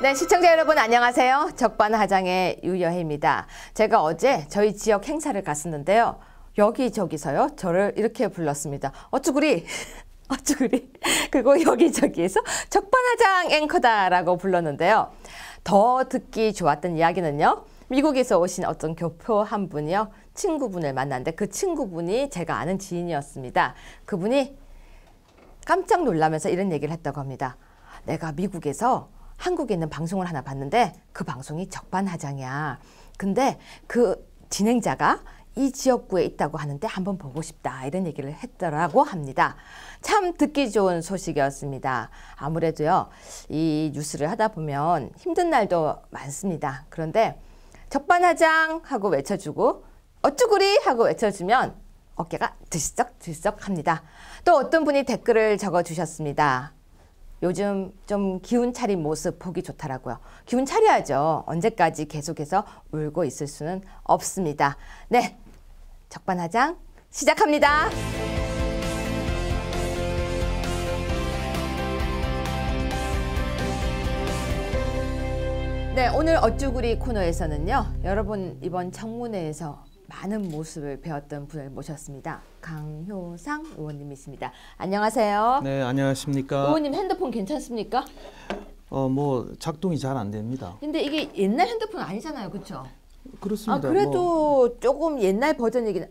네, 시청자 여러분 안녕하세요. 적반하장의 유여혜입니다. 제가 어제 저희 지역 행사를 갔었는데요. 여기저기서요 저를 이렇게 불렀습니다. 어쭈구리 어쭈구리. 그리고 여기저기에서 적반하장 앵커다라고 불렀는데요. 더 듣기 좋았던 이야기는요. 미국에서 오신 어떤 교포 한 분이요. 친구분을 만났는데 그 친구분이 제가 아는 지인이었습니다. 그분이 깜짝 놀라면서 이런 얘기를 했다고 합니다. 내가 미국에서 한국에 있는 방송을 하나 봤는데 그 방송이 적반하장이야. 근데 그 진행자가 이 지역구에 있다고 하는데 한번 보고 싶다. 이런 얘기를 했더라고 합니다. 참 듣기 좋은 소식이었습니다. 아무래도요. 이 뉴스를 하다 보면 힘든 날도 많습니다. 그런데 적반하장 하고 외쳐주고 어쭈구리 하고 외쳐주면 어깨가 들썩들썩 합니다. 또 어떤 분이 댓글을 적어주셨습니다. 요즘 좀 기운 차린 모습 보기 좋더라고요. 기운 차려야죠. 언제까지 계속해서 울고 있을 수는 없습니다. 네, 적반하장 시작합니다. 네, 오늘 어쭈구리 코너에서는요. 여러분 이번 청문회에서 많은 모습을 배웠던 분을 모셨습니다. 강효상 의원님이십니다. 안녕하세요. 네, 안녕하십니까. 의원님 핸드폰 괜찮습니까? 뭐 작동이 잘 안 됩니다. 근데 이게 옛날 핸드폰 아니잖아요, 그렇죠? 그렇습니다. 그래도 조금 옛날 버전이긴.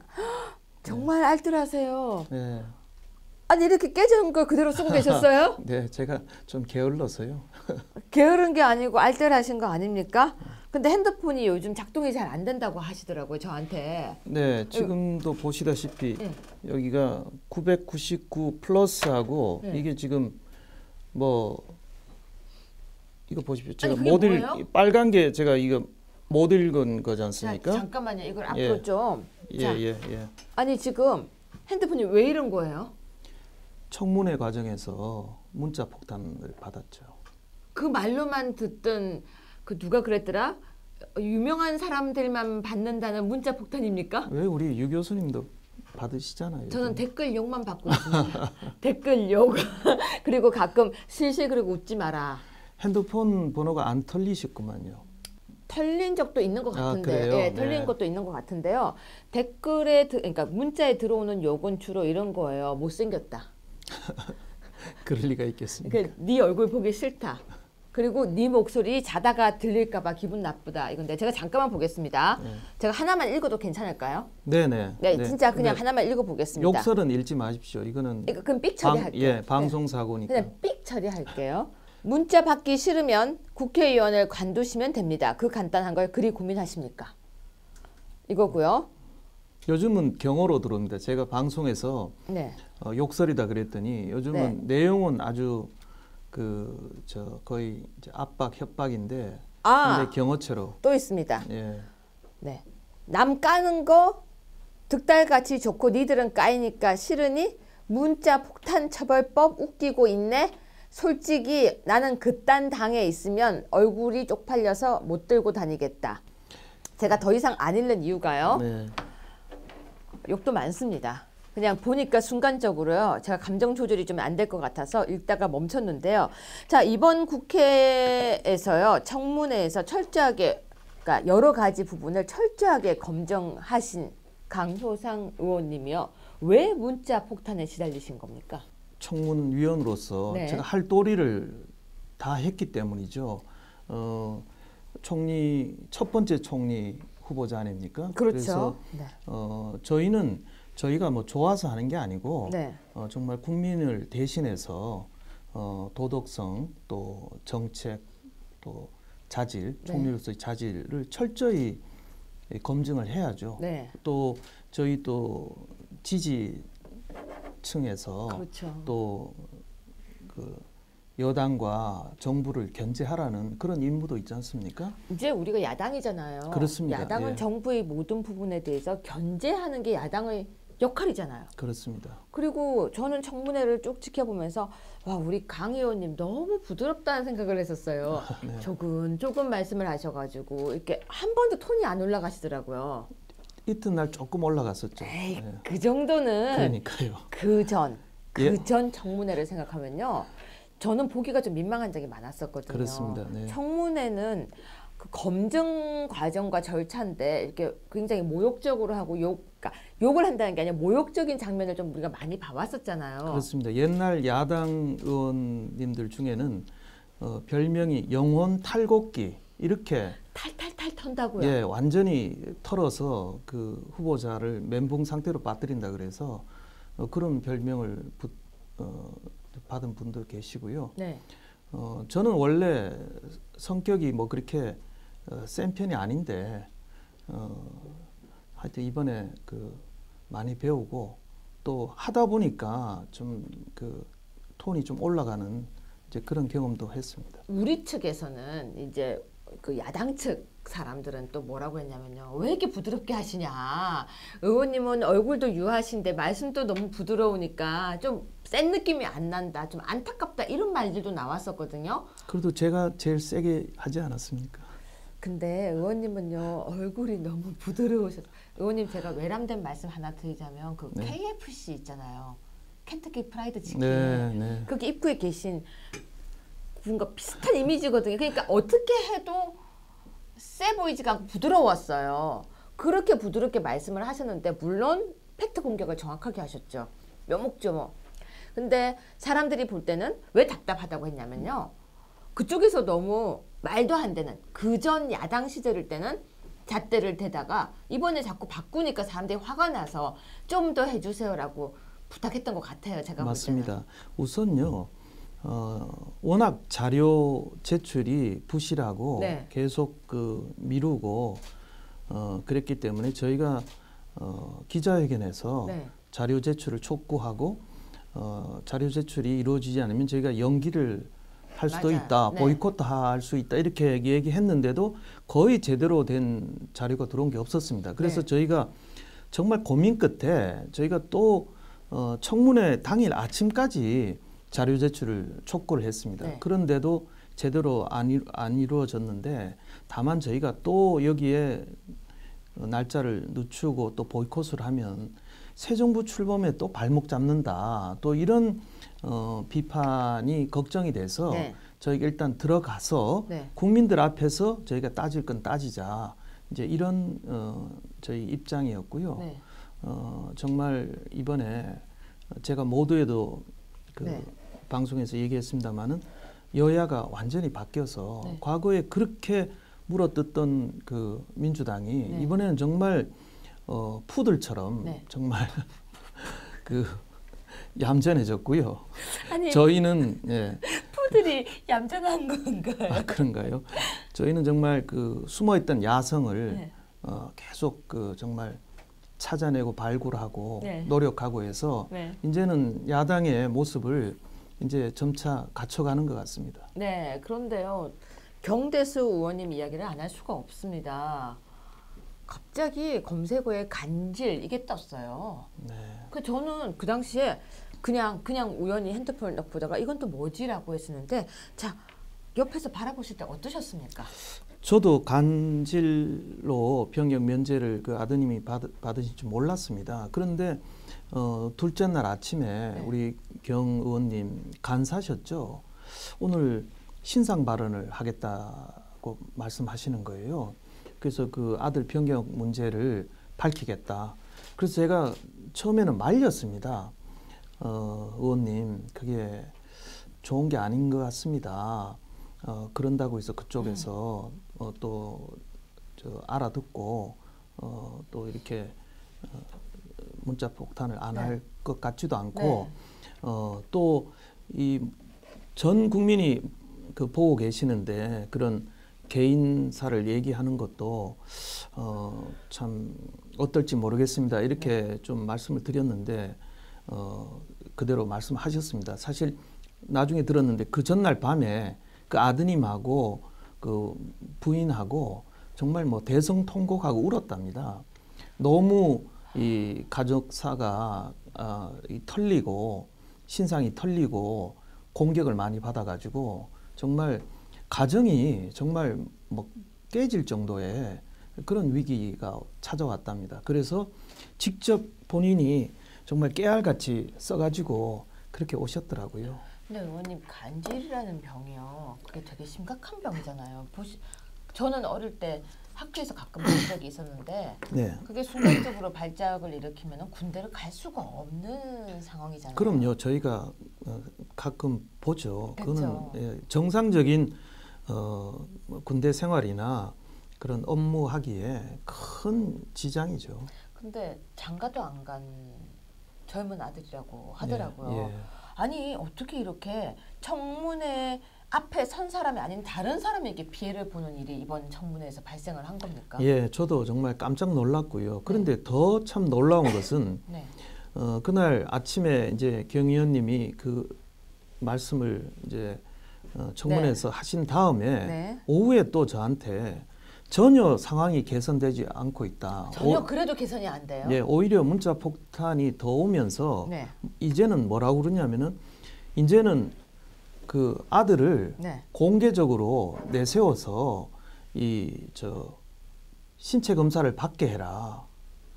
정말 알뜰하세요. 네. 아니 이렇게 깨진 걸 그대로 쓰고 계셨어요? 네, 제가 좀 게을러서요. 게으른 게 아니고 알뜰하신 거 아닙니까? 근데 핸드폰이 요즘 작동이 잘 안 된다고 하시더라고요, 저한테. 네, 지금도 보시다시피 여기가 999 플러스하고 이게 지금 뭐 이거 보십시오. 제가 못 빨간 게 제가 이거 못 읽은 거지 않습니까? 자, 잠깐만요. 이걸 앞으로 좀. 예. 아니 지금 핸드폰이 왜 이런 거예요? 청문회 과정에서 문자 폭탄을 받았죠. 그 말로만 듣던 그 누가 그랬더라? 유명한 사람들만 받는다는 문자 폭탄입니까? 왜 우리 유 교수님도 받으시잖아요. 저는 댓글 욕만 받고 있습니다. 댓글 욕. 그리고 가끔 실실 그리고 웃지 마라. 핸드폰 번호가 안 털리셨구만요. 털린 적도 있는 것 같은데, 그래요? 예, 털린 것도 있는 것 같은데요. 댓글에 그러니까 문자에 들어오는 욕은 주로 이런 거예요. 못생겼다. 그럴 리가 있겠습니까? 네 얼굴 보기 싫다. 그리고 네 목소리 자다가 들릴까봐 기분 나쁘다. 이건데 제가 잠깐만 보겠습니다. 제가 하나만 읽어도 괜찮을까요? 네네. 네, 진짜 그냥 하나만 읽어보겠습니다. 욕설은 읽지 마십시오. 이거는 그럼 삑 처리할게요. 방송 사고니까. 그냥 삑 처리할게요. 문자 받기 싫으면 국회의원을 관두시면 됩니다. 그 간단한 걸 그리 고민하십니까? 이거고요. 요즘은 경어로 들어옵니다. 제가 방송에서 욕설이다 그랬더니 요즘은 내용은 아주 거의 이제 압박 협박인데 근데 경어체로 또 있습니다. 예. 네, 남 까는 거 득달같이 좋고 니들은 까이니까 싫으니 문자 폭탄 처벌법 웃기고 있네. 솔직히 나는 그딴 당에 있으면 얼굴이 쪽팔려서 못 들고 다니겠다. 제가 더 이상 안 읽는 이유가요. 네. 욕도 많습니다. 그냥 보니까 순간적으로요. 제가 감정 조절이 좀 안 될 것 같아서 읽다가 멈췄는데요. 자, 이번 국회에서요. 청문회에서 철저하게 그러니까 여러 가지 부분을 철저하게 검증하신 강효상 의원님이요. 왜 문자 폭탄에 시달리신 겁니까? 청문위원으로서 제가 할 도리를 다 했기 때문이죠. 총리 첫 번째 총리 후보자 아닙니까? 그렇죠. 그래서 저희가 뭐 좋아서 하는 게 아니고 정말 국민을 대신해서 도덕성 또 정책 또 자질 총리로서의 자질을 철저히 검증을 해야죠. 또 저희 또 지지층에서 또 그 여당과 정부를 견제하라는 그런 임무도 있지 않습니까? 이제 우리가 야당이잖아요. 그렇습니다. 야당은 정부의 모든 부분에 대해서 견제하는 게 야당의 역할이잖아요. 그렇습니다. 그리고 저는 청문회를 쭉 지켜보면서 와, 우리 강 의원님 너무 부드럽다는 생각을 했었어요. 조금 말씀을 하셔가지고 이렇게 한 번도 톤이 안 올라가시더라고요. 이튿날 조금 올라갔었죠. 에이, 그 정도는 그러니까요. 그 전 청문회를 생각하면요. 저는 보기가 좀 민망한 적이 많았었거든요. 그렇습니다. 네. 청문회는 그 검증 과정과 절차인데 이렇게 굉장히 모욕적으로 하고 그러니까 욕을 한다는 게 아니라 모욕적인 장면을 좀 우리가 많이 봐왔었잖아요. 그렇습니다. 옛날 야당 의원님들 중에는 별명이 영혼 탈곡기 이렇게 탈탈탈 턴다고요. 예, 완전히 털어서 그 후보자를 멘붕 상태로 빠뜨린다 그래서 그런 별명을 받은 분도 계시고요. 네. 저는 원래 성격이 뭐 그렇게 센 편이 아닌데 하여튼 이번에 그 많이 배우고 또 하다 보니까 좀 그 톤이 좀 올라가는 이제 그런 경험도 했습니다. 우리 측에서는 이제 그 야당 측 사람들은 또 뭐라고 했냐면요. 왜 이렇게 부드럽게 하시냐. 의원님은 얼굴도 유하신데 말씀도 너무 부드러우니까 좀 센 느낌이 안 난다. 좀 안타깝다. 이런 말들도 나왔었거든요. 그래도 제가 제일 세게 하지 않았습니까? 근데 의원님은요. 얼굴이 너무 부드러우셔서. 의원님 제가 외람된 말씀 하나 드리자면 그 네. KFC 있잖아요. 켄터키 프라이드 치킨. 네, 네. 거기 입구에 계신 뭔가 비슷한 이미지거든요. 그러니까 어떻게 해도 세 보이지가 않고 부드러웠어요. 그렇게 부드럽게 말씀을 하셨는데 물론 팩트 공격을 정확하게 하셨죠. 묘목조목. 근데 사람들이 볼 때는 왜 답답하다고 했냐면요. 그쪽에서 너무 말도 안 되는 그전 야당 시절일 때는 잣대를 대다가 이번에 자꾸 바꾸니까 사람들이 화가 나서 좀 더 해주세요라고 부탁했던 것 같아요. 제가 맞습니다. 볼 때는. 우선요. 워낙 자료 제출이 부실하고 네. 계속 그 미루고 그랬기 때문에 저희가 기자회견에서 네. 자료 제출을 촉구하고 자료 제출이 이루어지지 않으면 저희가 연기를 할 수도 맞아요. 있다, 네. 보이콧 할 수 있다 이렇게 얘기했는데도 거의 제대로 된 자료가 들어온 게 없었습니다. 그래서 네. 저희가 정말 고민 끝에 저희가 또 청문회 당일 아침까지 자료 제출을 촉구를 했습니다. 네. 그런데도 제대로 안 이루어졌는데 다만 저희가 또 여기에 날짜를 늦추고 또 보이콧을 하면 새 정부 출범에 또 발목 잡는다. 또 이런 비판이 걱정이 돼서 네. 저희가 일단 들어가서 네. 국민들 앞에서 저희가 따질 건 따지자. 이제 이런 저희 입장이었고요. 네. 정말 이번에 제가 모두에도 그 네. 방송에서 얘기했습니다마는 여야가 완전히 바뀌어서 네. 과거에 그렇게 물어뜯던 그 민주당이 네. 이번에는 정말 푸들처럼 네. 정말 그 얌전해졌고요. 아니 저희는 예. 푸들이 얌전한 건가요? 아, 그런가요? 저희는 정말 그 숨어있던 야성을 네. 계속 그 정말 찾아내고 발굴하고 네. 노력하고 해서 네. 이제는 야당의 모습을 이제 점차 갖춰가는 것 같습니다. 네, 그런데요. 경대수 의원님 이야기를 안 할 수가 없습니다. 갑자기 검색어에 간질 이게 떴어요. 네. 그 저는 그 당시에 그냥 우연히 핸드폰을 딱 보다가 이건 또 뭐지라고 했었는데 자 옆에서 바라보실 때 어떠셨습니까? 저도 간질로 병역 면제를 그 아드님이 받으신 줄 몰랐습니다. 그런데 둘째 날 아침에 네. 우리 경 의원님 간사셨죠. 오늘 신상 발언을 하겠다고 말씀하시는 거예요. 그래서 그 아들 병역 문제를 밝히겠다. 그래서 제가 처음에는 말렸습니다. 의원님 그게 좋은 게 아닌 것 같습니다. 그런다고 해서 그쪽에서 또 알아듣고 또 이렇게 문자 폭탄을 안 할 것 같지도 않고 또 이 전 국민이 그 보고 계시는데 그런 개인사를 얘기하는 것도 참 어떨지 모르겠습니다. 이렇게 좀 말씀을 드렸는데 그대로 말씀하셨습니다. 사실 나중에 들었는데 그 전날 밤에 그 아드님하고 그 부인하고 정말 뭐 대성통곡하고 울었답니다. 너무 이 가족사가 이 털리고 신상이 털리고 공격을 많이 받아가지고 정말 가정이 정말 뭐 깨질 정도의 그런 위기가 찾아왔답니다. 그래서 직접 본인이 정말 깨알같이 써가지고 그렇게 오셨더라고요. 근데 의원님 간질이라는 병이요. 그게 되게 심각한 병이잖아요. 저는 어릴 때 학교에서 가끔 본 적이 있었는데 네. 그게 순간적으로 발작을 일으키면 군대를 갈 수가 없는 상황이잖아요. 그럼요. 저희가 가끔 보죠. 그쵸. 그거는 정상적인 군대 생활이나 그런 업무하기에 큰 지장이죠. 근데 장가도 안 간 젊은 아들이라고 하더라고요. 예, 예. 아니 어떻게 이렇게 청문회 앞에 선 사람이 아닌 다른 사람에게 피해를 보는 일이 이번 청문회에서 발생을 한 겁니까? 예, 저도 정말 깜짝 놀랐고요. 그런데 더 참 놀라운 것은 네. 그날 아침에 이제 경 의원님이 그 말씀을 이제 청문회에서 하신 다음에 네. 오후에 또 저한테 전혀 상황이 개선되지 않고 있다. 전혀 그래도 개선이 안 돼요? 예, 오히려 문자 폭탄이 더 오면서 네. 이제는 뭐라고 그러냐면은 이제는 그 아들을 네. 공개적으로 내세워서 신체 검사를 받게 해라.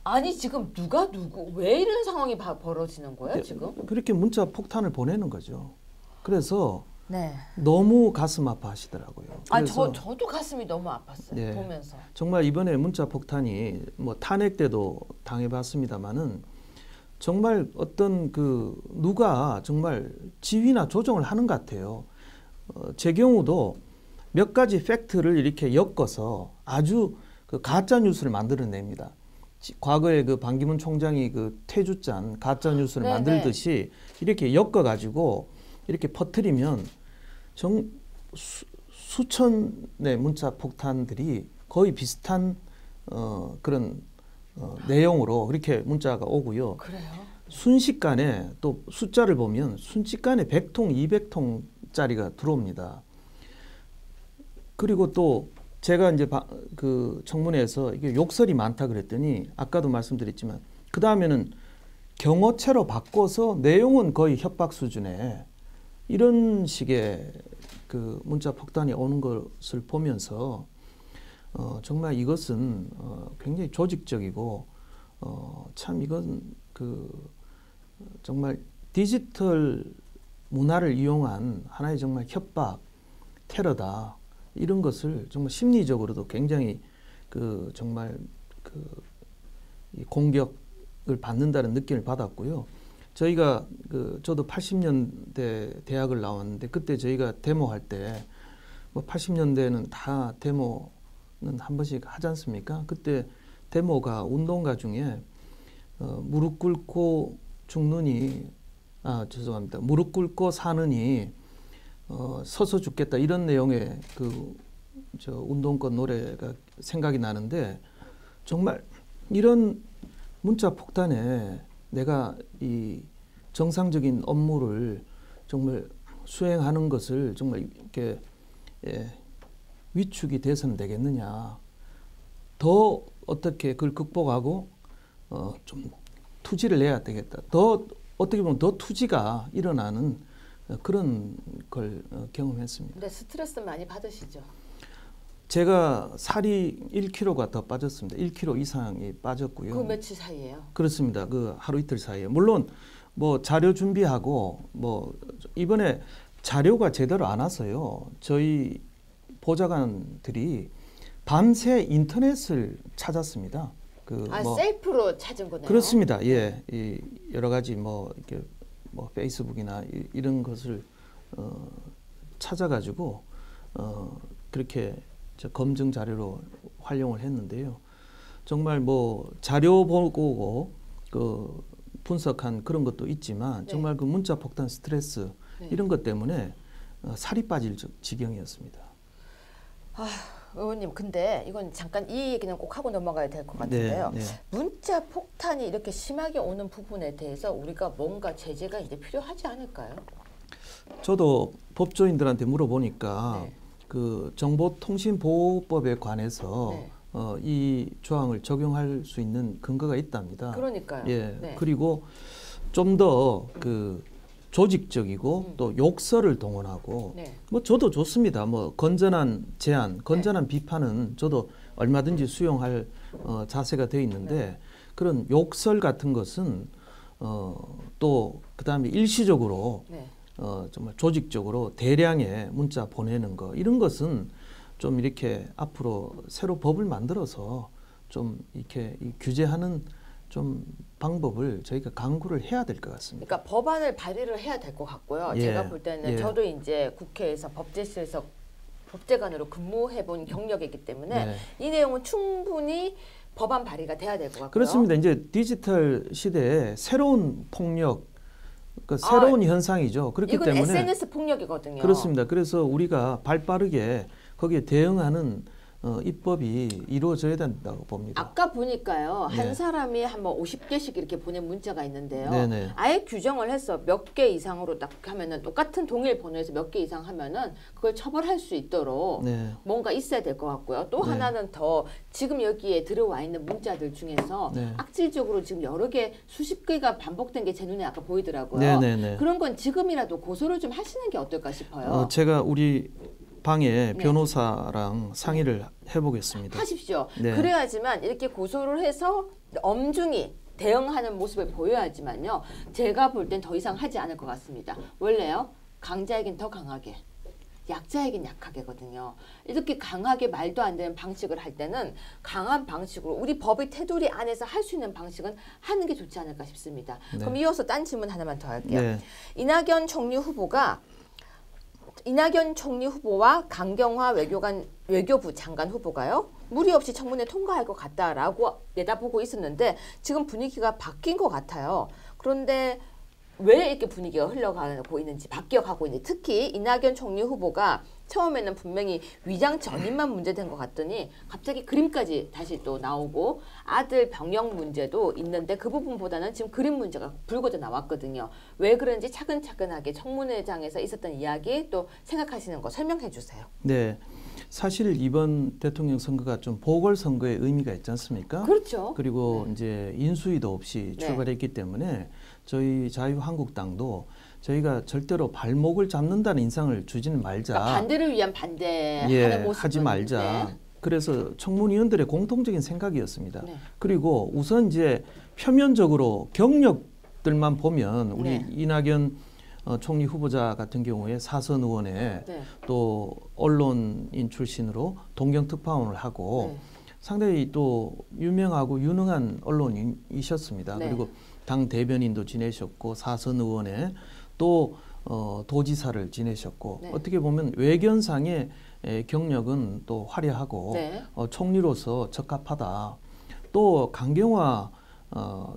아니 지금 누가 왜 이런 상황이 벌어지는 거예요 네, 지금? 그렇게 문자 폭탄을 보내는 거죠. 그래서 네. 너무 가슴 아파하시더라고요. 아, 그래서 저도 가슴이 너무 아팠어요. 네. 보면서. 정말 이번에 문자 폭탄이 뭐 탄핵 때도 당해봤습니다마는 정말 어떤 누가 정말 지휘나 조정을 하는 것 같아요. 제 경우도 몇 가지 팩트를 이렇게 엮어서 아주 가짜 뉴스를 만들어냅니다. 과거에 반기문 총장이 퇴주잔 가짜 뉴스를 네네. 만들듯이 이렇게 엮어가지고 이렇게 퍼뜨리면 수천의 문자 폭탄들이 거의 비슷한 그런 내용으로 그렇게 문자가 오고요. 그래요? 순식간에 또 숫자를 보면 순식간에 100통, 200통짜리가 들어옵니다. 그리고 또 제가 이제 청문회에서 이게 욕설이 많다 그랬더니 아까도 말씀드렸지만 그 다음에는 경어체로 바꿔서 내용은 거의 협박 수준의 이런 식의 문자 폭탄이 오는 것을 보면서 정말 이것은 굉장히 조직적이고 참 이건 정말 디지털 문화를 이용한 하나의 정말 협박, 테러다. 이런 것을 정말 심리적으로도 굉장히 정말 이 공격을 받는다는 느낌을 받았고요. 저희가 저도 80년대 대학을 나왔는데 그때 저희가 데모할 때 뭐 80년대는 다 데모는 한 번씩 하지 않습니까? 그때 데모가 운동가 중에 무릎 꿇고 죽느니 죄송합니다. 무릎 꿇고 사느니 서서 죽겠다 이런 내용의 운동권 노래가 생각이 나는데 정말 이런 문자 폭탄에 내가 이 정상적인 업무를 정말 수행하는 것을 정말 이렇게 위축이 돼서는 되겠느냐. 더 어떻게 그걸 극복하고 좀 투지를 내야 되겠다. 더 어떻게 보면 더 투지가 일어나는 그런 걸 경험했습니다. 근데 스트레스 많이 받으시죠? 제가 살이 1kg가 더 빠졌습니다. 1kg 이상이 빠졌고요. 그 며칠 사이에요? 그렇습니다. 하루 이틀 사이에. 물론 뭐 자료 준비하고 뭐 이번에 자료가 제대로 안 와서요. 저희 보좌관들이 밤새 인터넷을 찾았습니다. 셀프로 찾은 거네요? 그렇습니다. 예, 여러 가지 이렇게 페이스북이나 이런 것을 찾아가지고 그렇게 검증 자료로 활용을 했는데요. 정말 자료 보고 분석한 그런 것도 있지만 네. 정말 문자 폭탄 스트레스 네. 이런 것 때문에 살이 빠질 지경이었습니다. 의원님 근데 이건 잠깐 이 얘기는 꼭 하고 넘어가야 될 것 같은데요. 네, 네. 문자 폭탄이 이렇게 심하게 오는 부분에 대해서 우리가 뭔가 제재가 이제 필요하지 않을까요? 저도 법조인들한테 물어보니까 네. 정보통신보호법에 관해서 네. 이 조항을 적용할 수 있는 근거가 있답니다. 그러니까요. 예. 네. 그리고 좀 더 조직적이고 또 욕설을 동원하고 네. 저도 좋습니다. 건전한 제안, 건전한 비판은 저도 얼마든지 수용할 자세가 돼 있는데 네. 그런 욕설 같은 것은 또 그다음에 일시적으로 네. 정말 조직적으로 대량의 문자 보내는 거 이런 것은 좀 이렇게 앞으로 새로 법을 만들어서 좀 이렇게 규제하는 좀 방법을 저희가 강구를 해야 될 것 같습니다. 그러니까 법안을 발의를 해야 될 것 같고요. 예. 제가 볼 때는 예. 저도 이제 국회에서 법제실에서 법제관으로 근무해본 경력이 있기 때문에 네. 이 내용은 충분히 법안 발의가 돼야 될 것 같고요. 그렇습니다. 이제 디지털 시대에 새로운 폭력, 그 새로운 현상이죠. 그렇기 이건 때문에 SNS 폭력이거든요. 그렇습니다. 그래서 우리가 발빠르게 거기에 대응하는 입법이 이루어져야 된다고 봅니다. 아까 보니까요. 네. 한 사람이 한 뭐 50개씩 이렇게 보낸 문자가 있는데요. 네네. 아예 규정을 해서 몇 개 이상으로 딱 하면은 똑같은 동일 번호에서 몇 개 이상 하면은 그걸 처벌할 수 있도록 네. 뭔가 있어야 될 것 같고요. 또 네. 하나는 더 지금 여기에 들어와 있는 문자들 중에서 네. 악질적으로 지금 여러 개 수십 개가 반복된 게 제 눈에 아까 보이더라고요. 네네네. 그런 건 지금이라도 고소를 좀 하시는 게 어떨까 싶어요. 제가 우리 방에 네. 변호사랑 상의를 해보겠습니다. 하십시오. 네. 그래야지만 이렇게 고소를 해서 엄중히 대응하는 모습을 보여야지만요. 제가 볼 땐 더 이상 하지 않을 것 같습니다. 원래요. 강자에겐 더 강하게. 약자에겐 약하게거든요. 이렇게 강하게 말도 안 되는 방식을 할 때는 강한 방식으로 우리 법의 테두리 안에서 할 수 있는 방식은 하는 게 좋지 않을까 싶습니다. 네. 그럼 이어서 딴 질문 하나만 더 할게요. 네. 이낙연 총리 후보와 강경화 외교부 장관 후보가요. 무리 없이 청문회 통과할 것 같다라고 내다보고 있었는데 지금 분위기가 바뀐 것 같아요. 그런데 왜 이렇게 분위기가 흘러가고 있는지 바뀌어가고 있는지 특히 이낙연 총리 후보가 처음에는 분명히 위장 전입만 문제된 것 같더니 갑자기 그림까지 다시 또 나오고 아들 병역 문제도 있는데 그 부분보다는 지금 그림 문제가 불거져 나왔거든요. 왜 그런지 차근차근하게 청문회장에서 있었던 이야기 또 생각하시는 거 설명해 주세요. 네. 사실 이번 대통령 선거가 좀 보궐선거의 의미가 있지 않습니까? 그렇죠. 그리고 이제 인수위도 없이 네. 출발했기 때문에 저희 자유한국당도 저희가 절대로 발목을 잡는다는 인상을 주지는 말자. 그러니까 반대를 위한 반대하는 예, 모습은 하지 말자. 네. 그래서 청문위원들의 공통적인 생각이었습니다. 네. 그리고 우선 이제 표면적으로 경력들만 보면 우리 네. 이낙연 총리 후보자 같은 경우에 사선 의원에 네. 또 언론인 출신으로 동경특파원을 하고 네. 상당히 또 유명하고 유능한 언론인이셨습니다. 네. 그리고 당 대변인도 지내셨고 사선 의원에 또 도지사를 지내셨고 네. 어떻게 보면 외견상의 경력은 또 화려하고 네. 총리로서 적합하다. 또 강경화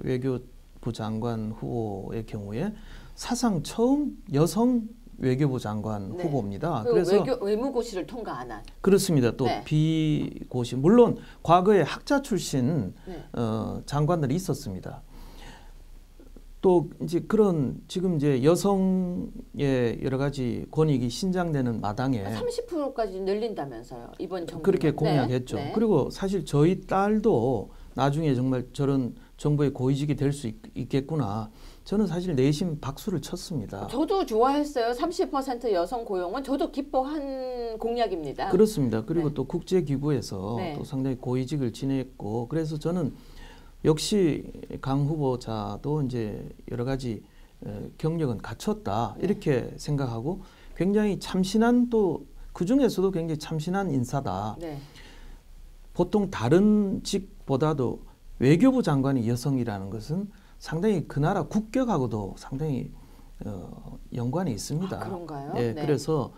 외교부 장관 후보의 경우에 사상 처음 여성 외교부 장관 네. 후보입니다. 그래서 외무고시를 통과 안 한. 그렇습니다. 또 네. 비고시 물론 과거에 학자 출신 네. 장관들이 있었습니다. 또 이제 그런 지금 이제 여성의 여러 가지 권익이 신장되는 마당에 30%까지 늘린다면서요. 이번 정부 그렇게 공약했죠. 네. 그리고 사실 저희 딸도 나중에 정말 저런 정부의 고위직이 될 수 있겠구나. 저는 사실 내심 박수를 쳤습니다. 저도 좋아했어요. 30% 여성 고용은 저도 기뻐한 공약입니다. 그렇습니다. 그리고 네. 또 국제기구에서 네. 또 상당히 고위직을 지냈고 그래서 저는 역시 강 후보자도 이제 여러 가지 경력은 갖췄다 네. 이렇게 생각하고 굉장히 참신한 또 그 중에서도 굉장히 참신한 인사다. 네. 보통 다른 직보다도 외교부 장관이 여성이라는 것은 상당히 그 나라 국격하고도 상당히 연관이 있습니다. 아, 그런가요? 예, 네. 그래서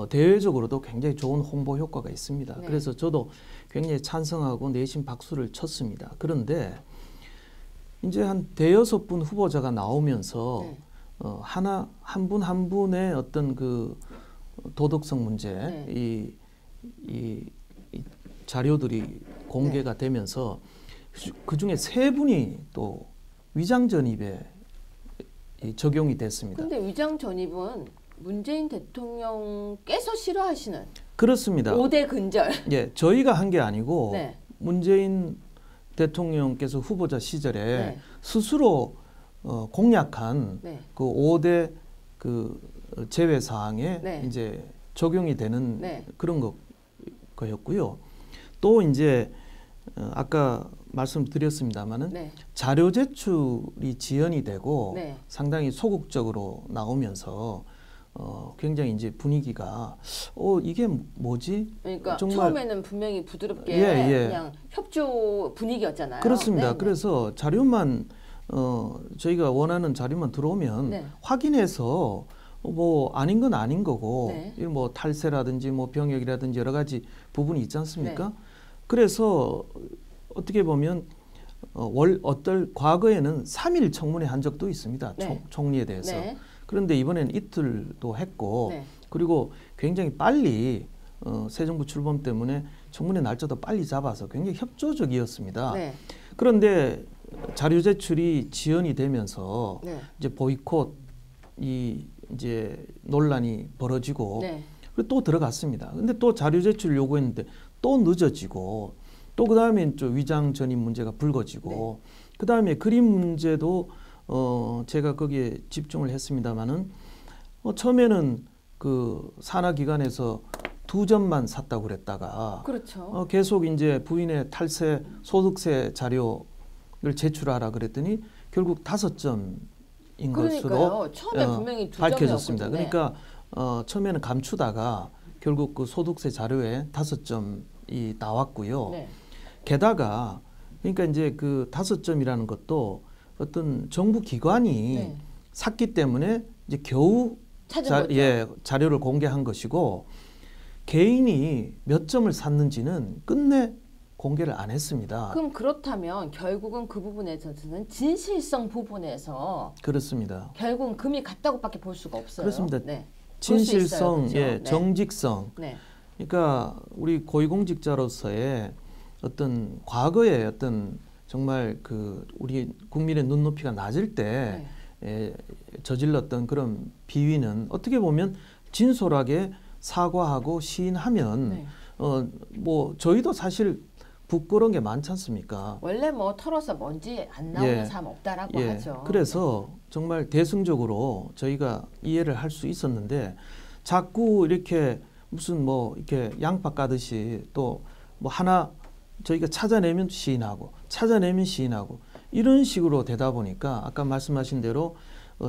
대외적으로도 굉장히 좋은 홍보 효과가 있습니다. 네. 그래서 저도 굉장히 찬성하고 내심 박수를 쳤습니다. 그런데 이제 한 대여섯 분 후보자가 나오면서 네. 한 분 한 분의 어떤 그 도덕성 문제, 네. 이 자료들이 공개가 되면서 그 중에 세 분이 또 위장 전입에 적용이 됐습니다. 근데 위장 전입은 문재인 대통령께서 싫어하시는 그렇습니다. 5대 근절. 예, 저희가 한 게 아니고 네. 문재인 대통령께서 후보자 시절에 네. 스스로 공약한 네. 그 5대 그 제외 사항에 네. 이제 적용이 되는 네. 그런 거였고요. 또 이제 아까 말씀드렸습니다마는 네. 자료 제출이 지연이 되고 네. 상당히 소극적으로 나오면서 굉장히 이제 분위기가 이게 뭐지? 그러니까 정말 처음에는 분명히 부드럽게 그냥 협조 분위기였잖아요. 그렇습니다. 네, 그래서 자료만 저희가 원하는 자료만 들어오면 네. 확인해서 뭐 아닌 건 아닌 거고 네. 뭐 탈세라든지 뭐 병역이라든지 여러 가지 부분이 있지 않습니까? 네. 그래서 어떻게 보면 과거에는 3일 청문회 한 적도 있습니다. 네. 총리에 대해서. 네. 그런데 이번에는 이틀도 했고 네. 그리고 굉장히 빨리 새 정부 출범 때문에 청문회 날짜도 빨리 잡아서 굉장히 협조적이었습니다. 네. 그런데 자료 제출이 지연이 되면서 네. 이제 보이콧 이제 논란이 벌어지고 네. 그리고 또 들어갔습니다. 근데 또 자료 제출 요구했는데 또 늦어지고 또 그다음에 좀 위장 전입 문제가 불거지고 그다음에 그림 문제도 제가 거기에 집중을 했습니다마는 처음에는 그 산하기관에서 2점만 샀다고 그랬다가 그렇죠. 계속 이제 부인의 탈세 소득세 자료를 제출하라 그랬더니 결국 5점인 것으로 처음에 분명히 2점이었거든요. 밝혀졌습니다. 그러니까 처음에는 감추다가 결국 그 소득세 자료에 5점이 나왔고요. 네. 게다가 그러니까 이제 그 5점이라는 것도 어떤 정부 기관이 네. 샀기 때문에 이제 겨우 찾은 거죠. 자료를 공개한 것이고 개인이 몇 점을 샀는지는 끝내 공개를 안 했습니다. 그럼 그렇다면 결국은 그 부분에서는 진실성 부분에서 그렇습니다. 결국은 금이 같다고밖에 볼 수가 없어요. 그렇습니다. 네. 진실성, 그렇죠? 네. 정직성. 네. 그러니까 우리 고위공직자로서의 어떤 과거의 어떤 정말 그 우리 국민의 눈높이가 낮을 때 저질렀던 그런 비위는 어떻게 보면 진솔하게 사과하고 시인하면 뭐 저희도 사실 부끄러운 게 많지 않습니까? 원래 뭐 털어서 먼지 안 나오는 사람 없다라고 하죠. 그래서 정말 대승적으로 저희가 이해를 할 수 있었는데 자꾸 이렇게 무슨 뭐 이렇게 양파 까듯이 또 뭐 하나 저희가 찾아내면 시인하고 찾아내면 시인하고 이런 식으로 되다 보니까 아까 말씀하신 대로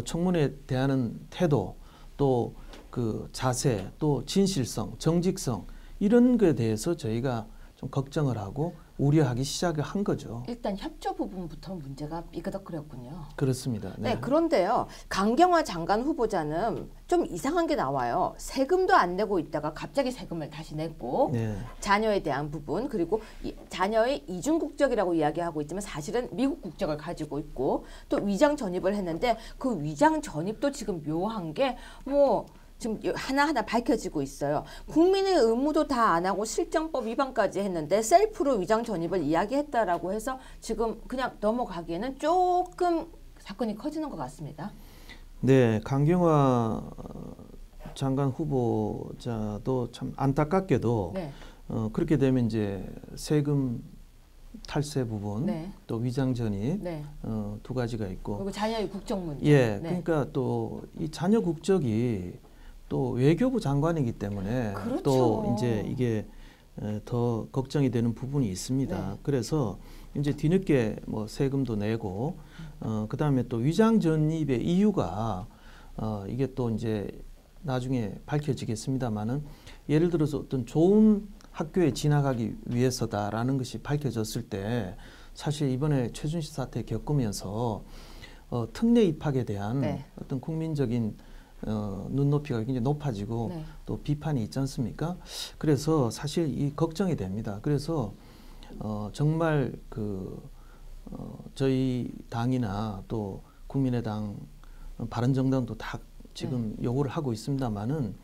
청문회에 대하는 태도 또 그 자세 또 진실성 정직성 이런 거에 대해서 저희가 좀 걱정을 하고 우려하기 시작을 한 거죠. 일단 협조 부분부터 문제가 삐그덕거렸군요. 그렇습니다. 네, 그런데요. 강경화 장관 후보자는 좀 이상한 게 나와요. 세금도 안 내고 있다가 갑자기 세금을 다시 냈고 자녀에 대한 부분 그리고 자녀의 이중 국적이라고 이야기하고 있지만 사실은 미국 국적을 가지고 있고 또 위장 전입을 했는데 그 위장 전입도 지금 묘한 게 뭐 지금 하나하나 밝혀지고 있어요. 국민의 의무도 다 안 하고 실정법 위반까지 했는데 셀프로 위장 전입을 이야기했다라고 해서 지금 그냥 넘어가기에는 조금 사건이 커지는 것 같습니다. 네, 강경화 장관 후보자도 참 안타깝게도 그렇게 되면 이제 세금 탈세 부분 또 위장 전입 두 가지가 있고 그리고 자녀의 국적 문제. 그러니까 또 이 자녀 국적이 또 외교부 장관이기 때문에 또 이제 이게 더 걱정이 되는 부분이 있습니다. 그래서 이제 뒤늦게 뭐 세금도 내고 그다음에 또 위장 전입의 이유가 이게 또 이제 나중에 밝혀지겠습니다만은 예를 들어서 어떤 좋은 학교에 진학하기 위해서다라는 것이 밝혀졌을 때 사실 이번에 최순실 사태 겪으면서 특례 입학에 대한 어떤 국민적인 눈높이가 굉장히 높아지고 또 비판이 있지 않습니까? 그래서 사실 이 걱정이 됩니다. 그래서 정말 저희 당이나 또 국민의당, 바른정당도 다 지금 요구를 하고 있습니다만은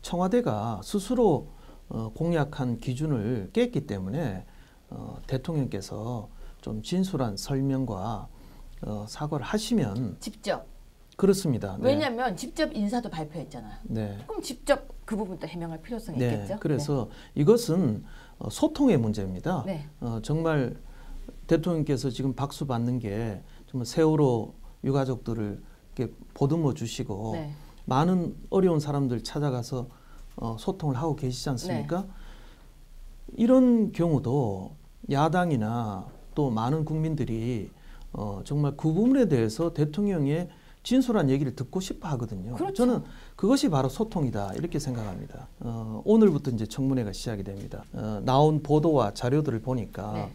청와대가 스스로 공약한 기준을 깼기 때문에 대통령께서 좀 진솔한 설명과 사과를 하시면 직접. 그렇습니다. 왜냐하면 직접 인사도 발표했잖아요. 그럼 직접 그 부분도 해명할 필요성이 있겠죠. 그래서 이것은 소통의 문제입니다. 정말 대통령께서 지금 박수 받는 게 정말 세월호 유가족들을 이렇게 보듬어 주시고 많은 어려운 사람들 찾아가서 소통을 하고 계시지 않습니까? 이런 경우도 야당이나 또 많은 국민들이 정말 그 부분에 대해서 대통령의 진솔한 얘기를 듣고 싶어 하거든요. 그렇죠. 저는 그것이 바로 소통이다 이렇게 생각합니다. 오늘부터 이제 청문회가 시작이 됩니다. 나온 보도와 자료들을 보니까 네.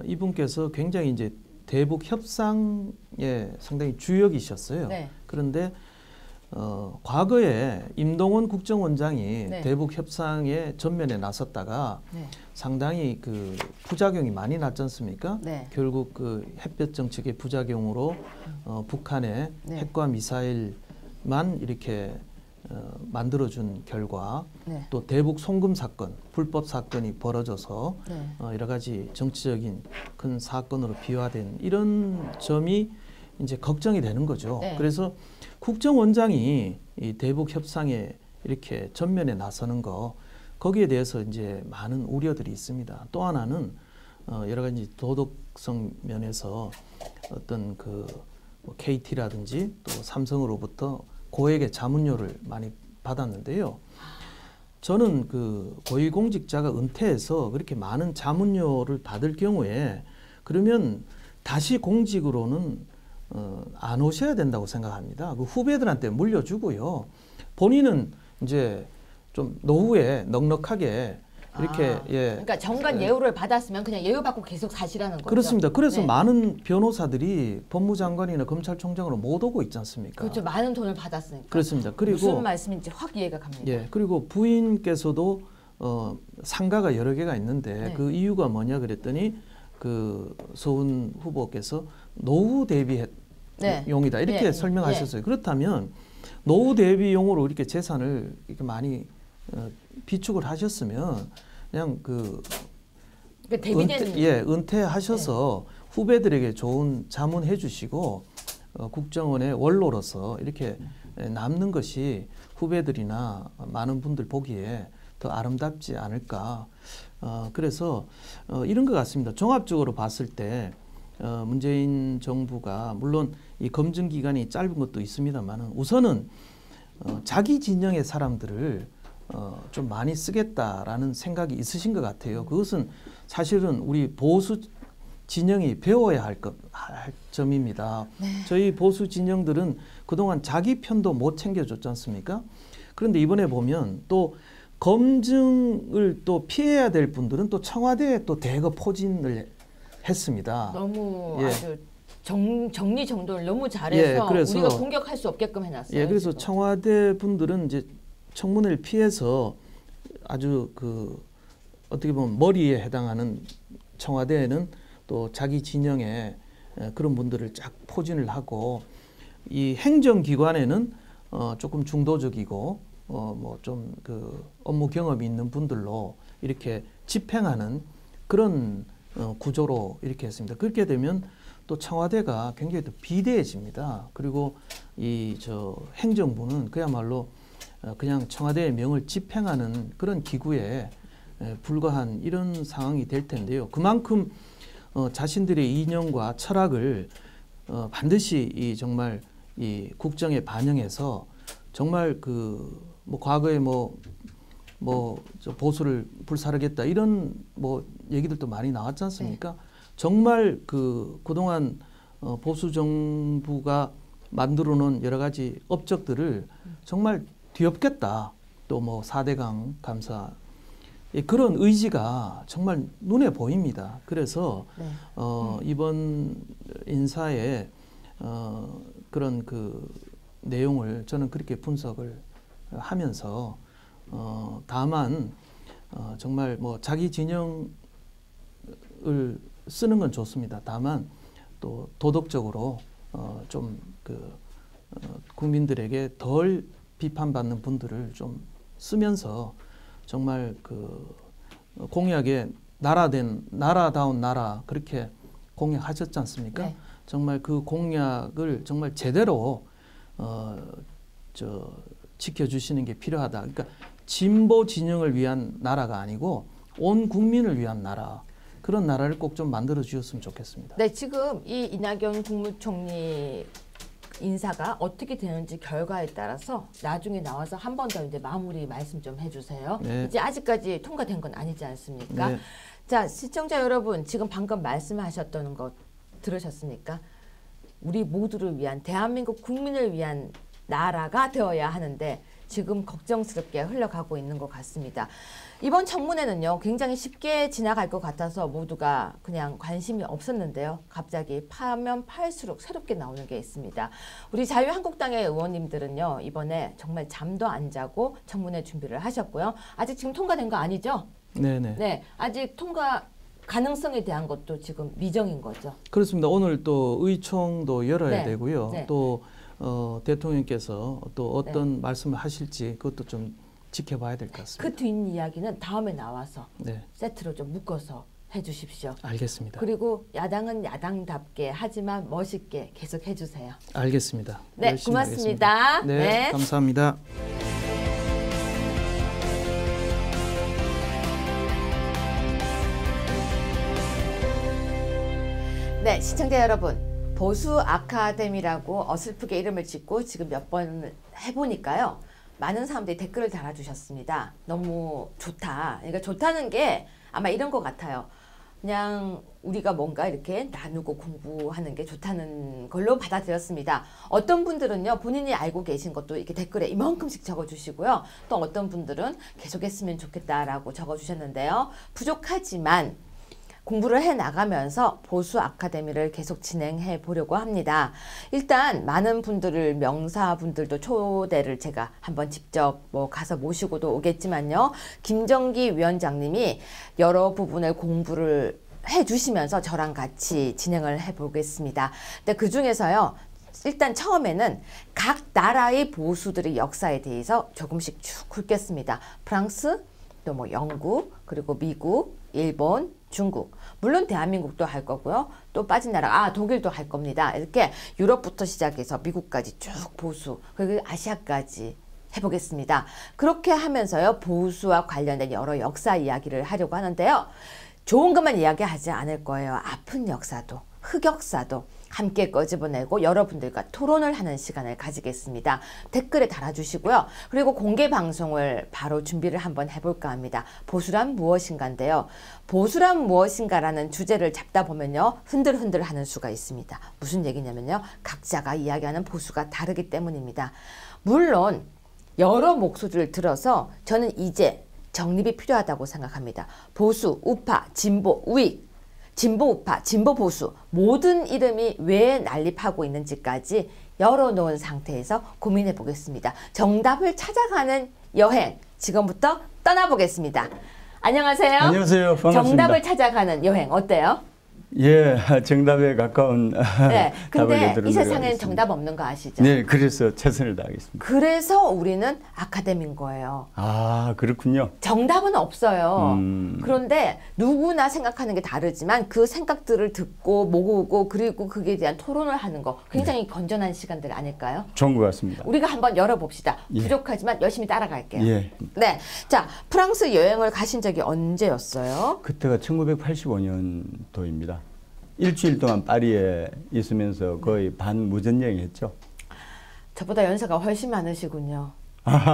이분께서 굉장히 이제 대북 협상에 상당히 주역이셨어요. 네. 그런데 과거에 임동원 국정원장이 네. 대북 협상에 전면에 나섰다가 네. 상당히 그 부작용이 많이 났지 않습니까? 네. 결국 그 햇볕 정책의 부작용으로 북한의 네. 핵과 미사일만 이렇게 만들어준 결과 네. 또 대북 송금 사건, 불법 사건이 벌어져서 네. 여러 가지 정치적인 큰 사건으로 비화된 이런 점이 이제 걱정이 되는 거죠. 네. 그래서 국정원장이 이 대북 협상에 이렇게 전면에 나서는 거 거기에 대해서 이제 많은 우려들이 있습니다. 또 하나는 여러 가지 도덕성 면에서 어떤 뭐 KT라든지 또 삼성으로부터 고액의 자문료를 많이 받았는데요. 저는 그 고위공직자가 은퇴해서 그렇게 많은 자문료를 받을 경우에 그러면 다시 공직으로는 안 오셔야 된다고 생각합니다. 그 후배들한테 물려주고요. 본인은 이제 좀 노후에 넉넉하게 이렇게 그러니까 정관 예우를 받았으면 그냥 예우 받고 계속 사시라는 거죠. 그렇습니다. 그래서 네. 많은 변호사들이 법무장관이나 검찰총장으로 못 오고 있지 않습니까? 그렇죠. 많은 돈을 받았으니까. 그렇습니다. 그리고 무슨 말씀인지 확 이해가 갑니다. 예, 그리고 부인께서도 상가가 여러 개가 있는데 네. 그 이유가 뭐냐 그랬더니 그 서훈 후보께서 노후 대비 네. 용이다 이렇게 예, 설명하셨어요. 그렇다면 노후 대비용으로 이렇게 재산을 이렇게 많이 비축을 하셨으면 그냥 그러니까 은퇴하셔서 후배들에게 좋은 자문해 주시고 국정원의 원로로서 이렇게 남는 것이 후배들이나 많은 분들 보기에 더 아름답지 않을까. 그래서 이런 것 같습니다. 종합적으로 봤을 때 문재인 정부가 물론 이 검증 기간이 짧은 것도 있습니다만 우선은 자기 진영의 사람들을 좀 많이 쓰겠다라는 생각이 있으신 것 같아요. 그것은 사실은 우리 보수 진영이 배워야 할 점입니다. 네. 저희 보수 진영들은 그동안 자기 편도 못 챙겨줬지 않습니까? 그런데 이번에 보면 또 검증을 또 피해야 될 분들은 또 청와대에 또 대거 포진을 했습니다. 너무 예. 아주 정리정돈을 너무 잘해서 그래서, 우리가 공격할 수 없게끔 해놨어요. 예, 그래서 지금. 청와대 분들은 이제 청문회를 피해서 아주 어떻게 보면 머리에 해당하는 청와대에는 또 자기 진영에 그런 분들을 쫙 포진을 하고 이 행정기관에는 조금 중도적이고 뭐 좀 업무 경험이 있는 분들로 이렇게 집행하는 그런 구조로 이렇게 했습니다. 그렇게 되면 또 청와대가 굉장히 더 비대해집니다. 그리고 행정부는 그야말로 그냥 청와대의 명을 집행하는 그런 기구에 불과한 이런 상황이 될 텐데요. 그만큼 자신들의 이념과 철학을 반드시 정말 이 국정에 반영해서 정말 뭐 과거에 저 보수를 불사르겠다 이런 뭐 얘기들도 많이 나왔지 않습니까? 네. 정말 그동안 보수 정부가 만들어 놓은 여러 가지 업적들을 정말 뒤엎겠다. 또 뭐 4대강 감사 그런 의지가 정말 눈에 보입니다. 그래서 네. 이번 인사에 그런 내용을 저는 그렇게 분석을 하면서 다만 정말 뭐 자기 진영을 쓰는 건 좋습니다. 다만 또 도덕적으로 좀 국민들에게 덜 비판받는 분들을 좀 쓰면서 정말 공약에 나라다운 나라 그렇게 공약하셨지 않습니까? 네. 정말 그 공약을 정말 제대로 지켜주시는 게 필요하다. 그러니까 진보 진영을 위한 나라가 아니고 온 국민을 위한 나라. 그런 나라를 꼭 좀 만들어 주셨으면 좋겠습니다. 네, 지금 이 이낙연 국무총리 인사가 어떻게 되는지 결과에 따라서 나중에 나와서 한 번 더 이제 마무리 말씀 좀 해주세요. 네. 이제 아직까지 통과된 건 아니지 않습니까? 네. 자, 시청자 여러분, 지금 방금 말씀하셨던 거 들으셨습니까? 우리 모두를 위한 대한민국 국민을 위한 나라가 되어야 하는데 지금 걱정스럽게 흘러가고 있는 것 같습니다. 이번 청문회는요, 굉장히 쉽게 지나갈 것 같아서 모두가 그냥 관심이 없었는데요. 갑자기 파면 팔수록 새롭게 나오는 게 있습니다. 우리 자유한국당의 의원님들은요, 이번에 정말 잠도 안 자고 청문회 준비를 하셨고요. 아직 지금 통과된 거 아니죠? 네네. 네, 아직 통과 가능성에 대한 것도 지금 미정인 거죠. 그렇습니다. 오늘 또 의총도 열어야 네. 되고요. 네. 또 대통령께서 또 어떤 말씀을 하실지 그것도 좀 지켜봐야 될 것 같습니다. 그 뒷이야기는 다음에 나와서 네, 세트로 좀 묶어서 해주십시오. 알겠습니다. 그리고 야당은 야당답게 하지만 멋있게 계속 해주세요. 알겠습니다. 네, 열심히 고맙습니다. 하겠습니다. 네, 감사합니다. 네, 시청자 여러분, 보수 아카데미라고 어설프게 이름을 짓고 지금 몇 번 해보니까요, 많은 사람들이 댓글을 달아주셨습니다. 너무 좋다. 그러니까 좋다는 게 아마 이런 것 같아요. 그냥 우리가 뭔가 이렇게 나누고 공부하는 게 좋다는 걸로 받아들였습니다. 어떤 분들은요, 본인이 알고 계신 것도 이렇게 댓글에 이만큼씩 적어주시고요. 또 어떤 분들은 계속했으면 좋겠다라고 적어주셨는데요. 부족하지만 공부를 해 나가면서 보수 아카데미를 계속 진행해 보려고 합니다. 일단 많은 분들을, 명사분들도 초대를 제가 한번 직접 가서 모시고도 오겠지만요. 김정기 위원장님이 여러 부분을 공부를 해 주시면서 저랑 같이 진행을 해 보겠습니다. 근데 그 중에서요, 일단 처음에는 각 나라의 보수들의 역사에 대해서 조금씩 쭉 굵겠습니다. 프랑스, 또 영국, 그리고 미국, 일본, 중국, 물론 대한민국도 할 거고요. 또 빠진 나라, 독일도 할 겁니다. 이렇게 유럽부터 시작해서 미국까지 쭉 보수, 그리고 아시아까지 해보겠습니다. 그렇게 하면서요, 보수와 관련된 여러 역사 이야기를 하려고 하는데요. 좋은 것만 이야기하지 않을 거예요. 아픈 역사도, 흑역사도 함께 꺼집어내고 여러분들과 토론을 하는 시간을 가지겠습니다. 댓글에 달아주시고요. 그리고 공개 방송을 바로 준비를 한번 해볼까 합니다. 보수란 무엇인가인데요. 보수란 무엇인가라는 주제를 잡다 보면요, 흔들흔들 하는 수가 있습니다. 무슨 얘기냐면요, 각자가 이야기하는 보수가 다르기 때문입니다. 물론 여러 목소리를 들어서 저는 이제 정립이 필요하다고 생각합니다. 보수, 우파, 진보, 우익, 진보 우파, 진보 보수, 모든 이름이 왜 난립하고 있는지까지 열어놓은 상태에서 고민해 보겠습니다. 정답을 찾아가는 여행, 지금부터 떠나보겠습니다. 안녕하세요. 안녕하세요. 반갑습니다. 정답을 찾아가는 여행 어때요? 예, 정답에 가까운 네, 답을 근데 내도록 이 세상에는 노력하겠습니다. 정답 없는 거 아시죠? 네, 그래서 최선을 다하겠습니다. 그래서 우리는 아카데미인 거예요. 아, 그렇군요. 정답은 없어요. 그런데 누구나 생각하는 게 다르지만 그 생각들을 듣고 모으고 그리고 그에 대한 토론을 하는 거 굉장히 건전한 시간들 아닐까요? 좋은 것 같습니다. 우리가 한번 열어봅시다. 예. 부족하지만 열심히 따라갈게요. 예. 네, 자, 프랑스 여행을 가신 적이 언제였어요? 그때가 1985년도입니다. 일주일 동안 파리에 있으면서 거의 반무전여행 했죠. 저보다 연세가 훨씬 많으시군요.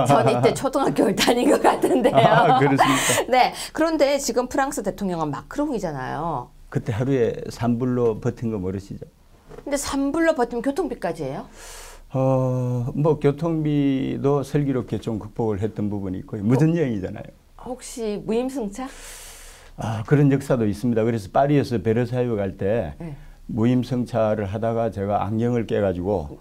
전 이때 초등학교를 다닌 것 같은데요. 그렇습니까? 네, 그런데 지금 프랑스 대통령은 마크롱이잖아요. 그때 하루에 3불로 버틴 거 모르시죠? 근데 3불로 버티면 교통비까지 해요? 교통비도 슬기롭게 좀 극복을 했던 부분이 있고요. 무전여행이잖아요. 혹시 무임승차? 그런 역사도 있습니다. 그래서 파리에서 베르사유 갈 때 네. 무임승차를 하다가 제가 안경을 깨가지고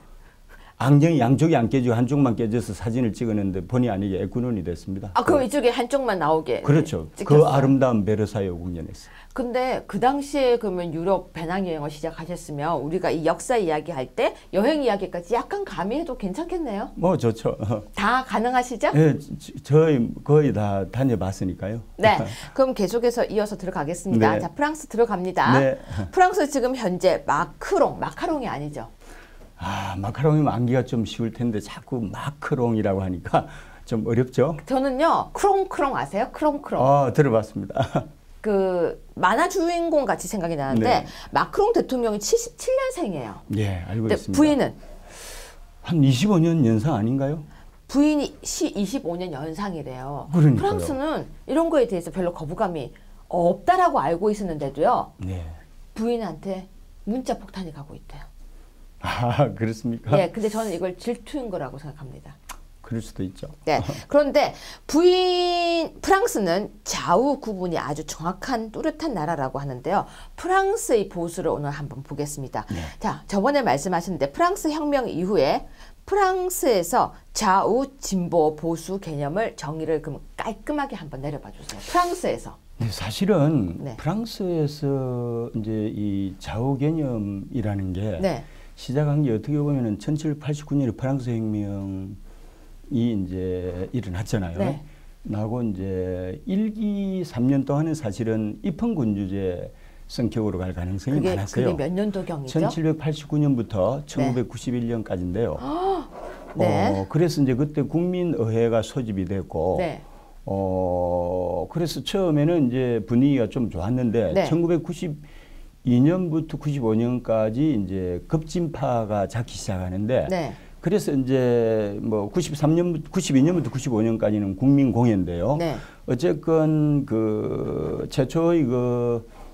안경이 양쪽이 안 깨지고 한쪽만 깨져서 사진을 찍었는데 본의 아니게 애꾸눈이 됐습니다. 그럼 이쪽에 한쪽만 나오게. 그렇죠. 찍혔어요. 그 아름다운 베르사유 궁전에서. 근데 그 당시에 그러면 유럽 배낭여행을 시작하셨으면 우리가 이 역사 이야기 할 때 여행 이야기까지 약간 가미해도 괜찮겠네요. 좋죠. 다 가능하시죠? 네, 저희 거의 다 다녀봤으니까요. 네, 그럼 계속해서 이어서 들어가겠습니다. 네. 자, 프랑스 들어갑니다. 네. 프랑스 지금 현재 마카롱이 아니죠? 마카롱이면 암기가 좀 쉬울 텐데 자꾸 마크롱이라고 하니까 좀 어렵죠? 저는요, 크롱크롱 아세요? 크롱크롱. 들어봤습니다. 그 만화 주인공 같이 생각이 나는데 네. 마크롱 대통령이 77년생이에요. 네, 알고 근데 있습니다. 부인은? 한 25년 연상 아닌가요? 부인이 25년 연상이래요. 그러니까요. 프랑스는 이런 거에 대해서 별로 거부감이 없다라고 알고 있었는데도요. 네. 부인한테 문자 폭탄이 가고 있대요. 아, 그렇습니까? 예, 근데 저는 이걸 질투인 거라고 생각합니다. 그럴 수도 있죠. 네. 그런데 프랑스는 좌우 구분이 아주 정확한 뚜렷한 나라라고 하는데요. 프랑스의 보수를 오늘 한번 보겠습니다. 네. 자, 저번에 말씀하셨는데 프랑스 혁명 이후에 프랑스에서 좌우 진보 보수 개념을 정의를 그럼 깔끔하게 한번 내려봐 주세요. 프랑스에서. 네, 사실은 네. 프랑스에서 이제 이 좌우 개념이라는 게 네. 시작한 게 어떻게 보면은 1789년에 프랑스 혁명이 이제 일어났잖아요. 네. 나고 이제 1기 3년 동안은 사실은 입헌군주제 성격으로 갈 가능성이 많았어요. 그게 몇 년도경이죠? 1789년부터 1991년까지인데요. 네. 그래서 이제 그때 국민의회가 소집이 됐고, 네. 그래서 처음에는 이제 분위기가 좀 좋았는데, 네. 1992년부터 95년까지 이제 급진파가 잡기 시작하는데, 네. 그래서 이제 뭐 92년부터 95년까지는 국민공회인데요. 네. 어쨌건 그 최초의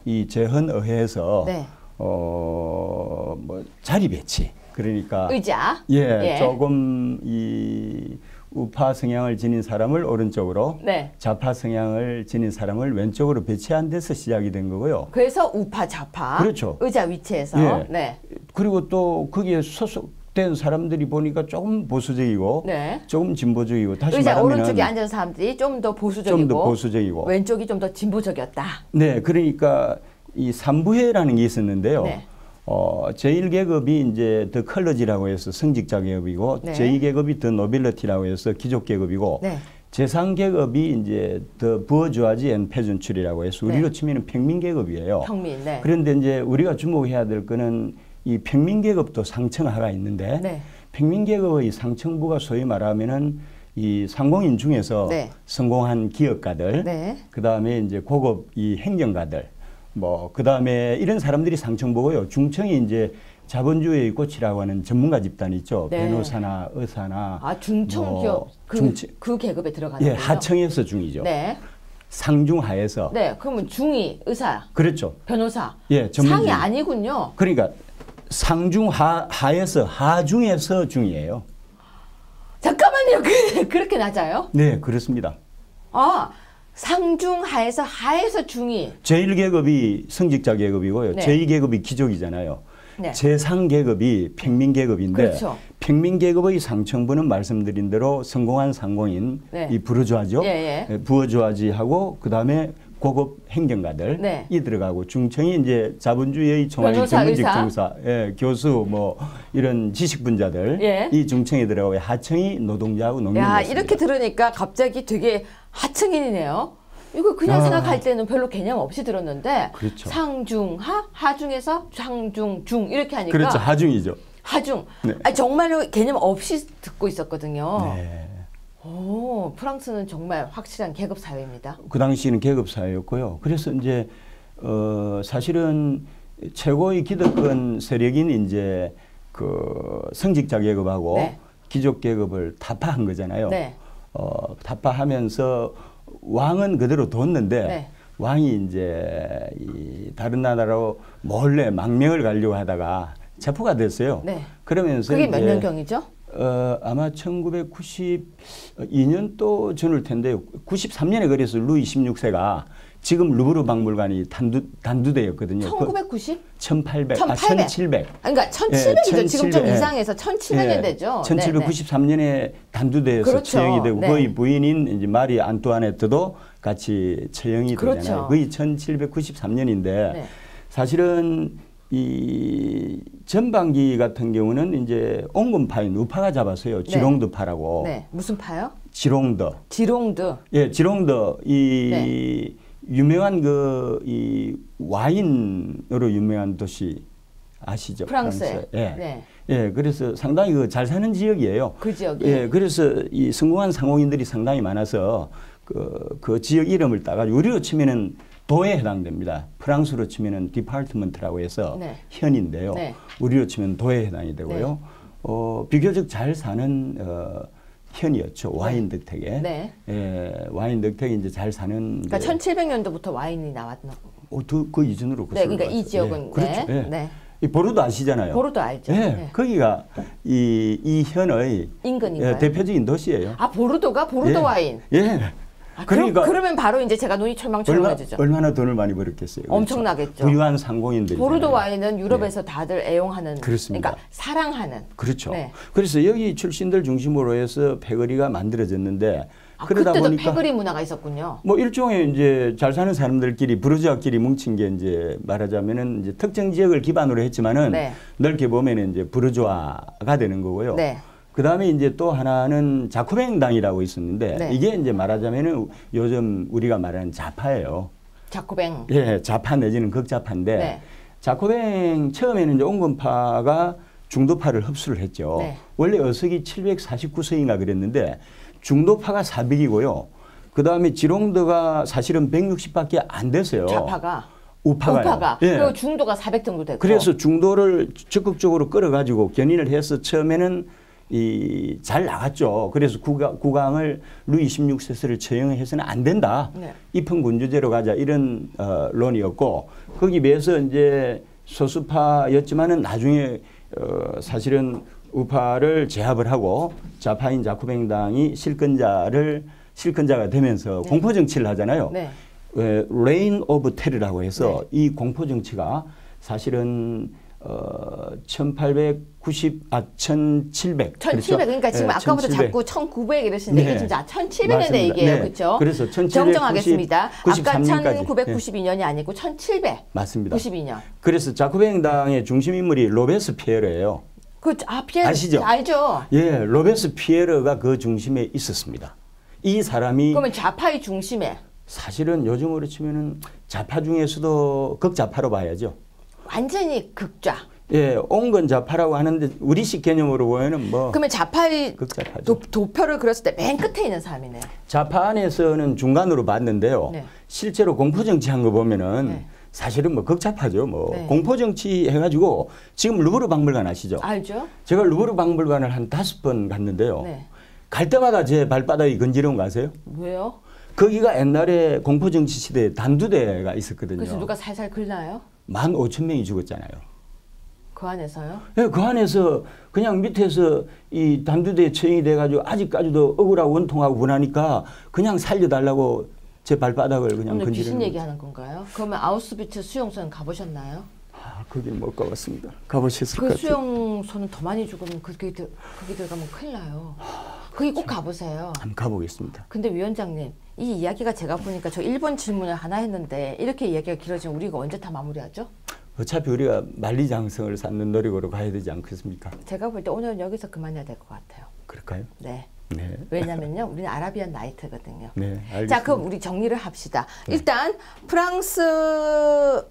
이 제헌의회에서 네. 뭐 자리 배치 그러니까 의자. 예, 조금 이 우파 성향을 지닌 사람을 오른쪽으로 네. 좌파 성향을 지닌 사람을 왼쪽으로 배치한 데서 시작이 된 거고요. 그래서 우파 좌파. 그렇죠. 의자 위치에서. 예. 네. 그리고 또 거기에 소속된 사람들이 보니까 조금 보수적이고 네. 조금 진보적이고 다시 의자 말하면 오른쪽에 앉은 사람들이 좀 더 보수적이고, 좀 더 보수적이고 왼쪽이 좀 더 진보적이었다. 네, 그러니까 이 삼부회라는 게 있었는데요. 네. 제1계급이 이제 더 컬러지라고 해서 성직자 계급이고, 네. 제2계급이 더 노빌리티라고 해서 귀족 계급이고, 네. 제3계급이 이제 더 부어주아지 앤 페준출이라고 해서 우리로 네. 치면은 평민 계급이에요. 평민. 네. 그런데 이제 우리가 주목해야 될 거는 이 평민 계급도 상층하가 있는데, 네. 평민 계급의 상층부가 소위 말하면은 이 상공인 중에서 네. 성공한 기업가들, 네. 그 다음에 이제 고급 이 행정가들, 뭐 그 다음에 이런 사람들이 상층보고요. 중층이 이제 자본주의의 꽃이라고 하는 전문가 집단이 있죠. 네. 변호사나 의사나. 아, 중청 뭐 기업 그 계급에 들어가는 예, 거죠? 하층에서 중이죠. 네. 상중하에서. 네. 그러면 중위, 의사, 그렇죠. 변호사. 예, 전문직. 상이 아니군요. 그러니까 상중하에서 하중에서 중이에요. 잠깐만요. 그렇게 낮아요? 네, 그렇습니다. 아, 상중하에서 하에서 중위. 제1계급이 성직자 계급이고요. 네. 제2계급이 귀족이잖아요. 네. 제3계급이 평민계급인데 그렇죠. 평민계급의 상층부는 말씀드린 대로 성공한 상공인 네. 이 부르주아죠. 예, 부어주아지하고 그다음에 고급 행정가들이 네. 들어가고 중층이 이제 자본주의의 총알인 변호사, 전문직 의사. 종사, 예, 교수 뭐 이런 지식분자들 예. 이 중층에 들어가고 하층이 노동자하고 야, 농민이었습니다. 이렇게 들으니까 갑자기 되게 하층인이네요. 이거 그냥 생각할 때는 별로 개념 없이 들었는데 그렇죠. 상중하, 하중에서 상중, 중 이렇게 하니까 그렇죠. 하중이죠. 하중. 네. 아니, 정말로 개념 없이 듣고 있었거든요. 네. 오, 프랑스는 정말 확실한 계급 사회입니다. 그 당시에는 계급 사회였고요. 그래서 이제 사실은 최고의 기득권 세력인 이제 그 성직자 계급하고 네. 귀족 계급을 타파한 거잖아요. 네. 타파하면서 왕은 그대로 뒀는데 네. 왕이 이제 이 다른 나라로 몰래 망명을 가려고 하다가 체포가 됐어요. 네. 그러면서 그게 몇 이제 년경이죠? 아마 1992년 또 전일 텐데 93년에 그래서 루이 16세가 지금 루브르 박물관이 단두대였거든요. 1990? 1800. 1700. 그러니까 1700이죠. 지금 좀 이상해서 1700년 되죠. 1793년에 단두대에서 그렇죠. 처형이 되고 네. 거의 부인인 이제 마리 안뚜아네트도 같이 처형이 그렇죠. 되잖아요. 거의 1793년인데 네. 사실은 이 전반기 같은 경우는 이제 온건파인 우파가 잡았어요. 지롱드파라고. 네. 무슨 파요? 지롱드. 지롱드. 예, 지롱드 이 네. 유명한 이 와인으로 유명한 도시 아시죠? 프랑스에. 예. 네. 예, 그래서 상당히 잘 사는 지역이에요. 그 지역이. 예, 그래서 이 성공한 상공인들이 상당히 많아서 그 지역 이름을 따가지고 우리로 치면은 도에 해당됩니다. 프랑스로 치면은 디파트먼트라고 해서 네. 현인데요. 네. 우리로 치면 도에 해당이 되고요. 비교적 잘 사는 현이었죠. 와인 덕택에. 네. 예, 와인 덕택에 이제 잘 사는. 그러니까 1700년도부터 와인이 나왔나? 그 이전으로 네, 그러니까 이 지역은 그렇죠. 네. 예. 네. 이 보르도 아시잖아요. 보르도 알죠. 예, 네. 거기가 이 현의 인근인가요? 대표적인 도시예요. 아 보르도가 보르도 예. 와인. 예. 아, 그러니까 그러면 바로 이제 제가 눈이 철망철망해지죠. 얼마나 돈을 많이 벌었겠어요. 그렇죠? 엄청나겠죠. 부유한 상공인들이. 보르도 와인은 유럽에서 다들 애용하는, 그렇습니다. 그러니까 사랑하는. 그렇죠. 네. 그래서 여기 출신들 중심으로 해서 패거리가 만들어졌는데 아, 그러다 그때도 보니까 패거리 문화가 있었군요. 뭐 일종의 이제 잘 사는 사람들끼리 부르주아끼리 뭉친 게 이제 말하자면은 이제 특정 지역을 기반으로 했지만은 네. 넓게 보면은 이제 부르주아가 되는 거고요. 네. 그 다음에 이제 또 하나는 자코뱅당이라고 있었는데 네. 이게 이제 말하자면은 요즘 우리가 말하는 자파예요. 자코뱅. 예, 자파 내지는 극자파인데 네. 자코뱅 처음에는 이제 온건파가 중도파를 흡수를 했죠. 네. 원래 어석이 749서인가 그랬는데 중도파가 400이고요. 그 다음에 지롱드가 사실은 160밖에 안 됐어요. 좌파가. 우파가요. 우파가. 예. 그리고 중도가 400 정도 되고. 그래서 중도를 적극적으로 끌어가지고 견인을 해서 처음에는 잘 나갔죠. 그래서 국왕을 루이 16세를 처형해서는 안 된다. 네. 입헌군주제로 가자 이런 론이었고 거기 비해서 이제 소수파였지만은 나중에 사실은 우파를 제압을 하고 좌파인 자코뱅당이 실권자가 되면서 네. 공포 정치를 하잖아요. 네. 레인 오브 테러라고 해서 네. 이 공포 정치가 사실은 1700 1700 그러니까 지금 네, 아까부터 1700. 자꾸 1900 이러시는데 이게 네. 진짜 1700년대 맞습니다. 얘기예요. 네. 그렇죠? 그래서 1790, 정정하겠습니다. 아까 93년까지. 1992년이 아니고 1700. 맞습니다. 92년. 그래서 자코뱅당의 중심 인물이 로베스피에르예요. 피에르 아시죠? 알죠. 예, 로베스피에르가 그 중심에 있었습니다. 이 사람이 그러면 좌파의 중심에 사실은 요즘으로 치면은 좌파 중에서도 극좌파로 봐야죠. 완전히 극좌. 예, 온건 좌파라고 하는데 우리식 개념으로 보면은 뭐 그러면 좌파의 극좌파죠. 도표를 그렸을 때 맨 끝에 있는 사람이네. 좌파 안에서는 중간으로 봤는데요. 네. 실제로 공포 정치한 거 보면은 네. 사실은 뭐 극좌파죠. 뭐 네. 공포 정치 해가지고 지금 루브르 박물관 아시죠? 알죠? 제가 루브르 박물관을 한 5번 갔는데요. 네. 갈 때마다 제 발바닥이 건지러운 거 아세요? 왜요? 거기가 옛날에 공포 정치 시대에 단두대가 있었거든요. 그래서 누가 살살 긁나요? 15,000명이 죽었잖아요. 그 안에서요? 예, 그 안에서 그냥 밑에서 이 단두대에 처형이 돼가지고 아직까지도 억울하고 원통하고 분하니까 그냥 살려달라고 제 발바닥을 그냥 오늘 귀신 건지르는 얘기하는 건가요? 그러면 아우슈비츠 수용소는 가보셨나요? 거긴 못 가봤습니다. 가보셨을 것 그 같아요. 수용소는 더 많이 죽으면 거기 들어가면 큰일 나요. 거기 꼭 가보세요. 한번 가보겠습니다. 근데 위원장님, 이 이야기가 제가 보니까 저 1번 질문을 하나 했는데 이렇게 이야기가 길어지면 우리가 언제 다 마무리하죠? 어차피 우리가 만리장성을 쌓는 노력으로 가야 되지 않겠습니까? 제가 볼 때 오늘은 여기서 그만해야 될 것 같아요. 그럴까요? 네. 네. 왜냐면요, 우리는 아라비안 나이트거든요. 네, 알겠습니다. 자, 그럼 우리 정리를 합시다. 일단 프랑스부터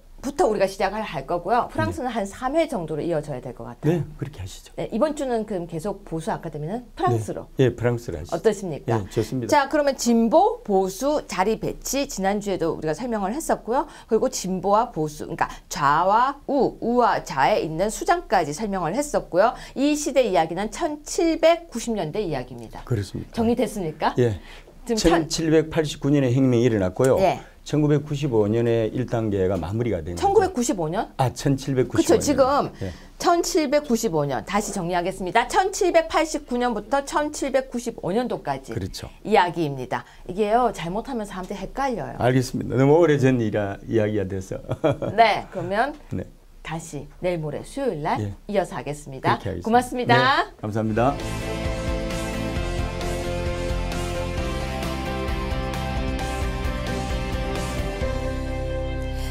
우리가 시작을 할 거고요. 프랑스는 한 3회 정도로 이어져야 될 것 같아요. 네, 그렇게 하시죠. 네, 이번 주는 그럼 계속 보수 아카데미는 프랑스로. 네, 예, 프랑스로 하시죠. 어떠십니까? 네, 좋습니다. 자, 그러면 진보, 보수, 자리 배치 지난주에도 우리가 설명을 했었고요. 그리고 진보와 보수, 그러니까 좌와 우와 좌에 있는 수장까지 설명을 했었고요. 이 시대 이야기는 1790년대 이야기입니다. 그렇습니다. 정리됐습니까? 예. 지금 1789년에 혁명이 일어났고요. 예. 1995년에 1단계가 마무리가 된 거죠. 1995년? 1795년. 그렇죠. 지금 예. 1795년 다시 정리하겠습니다. 1789년부터 1795년도까지 그렇죠. 이야기입니다. 이게요. 잘못하면 사람들이 헷갈려요. 알겠습니다. 너무 오래전 이야기가 돼서. 네. 그러면 네. 다시 내일 모레 수요일 날 예. 이어서 하겠습니다. 그렇게 하겠습니다. 고맙습니다. 네, 감사합니다.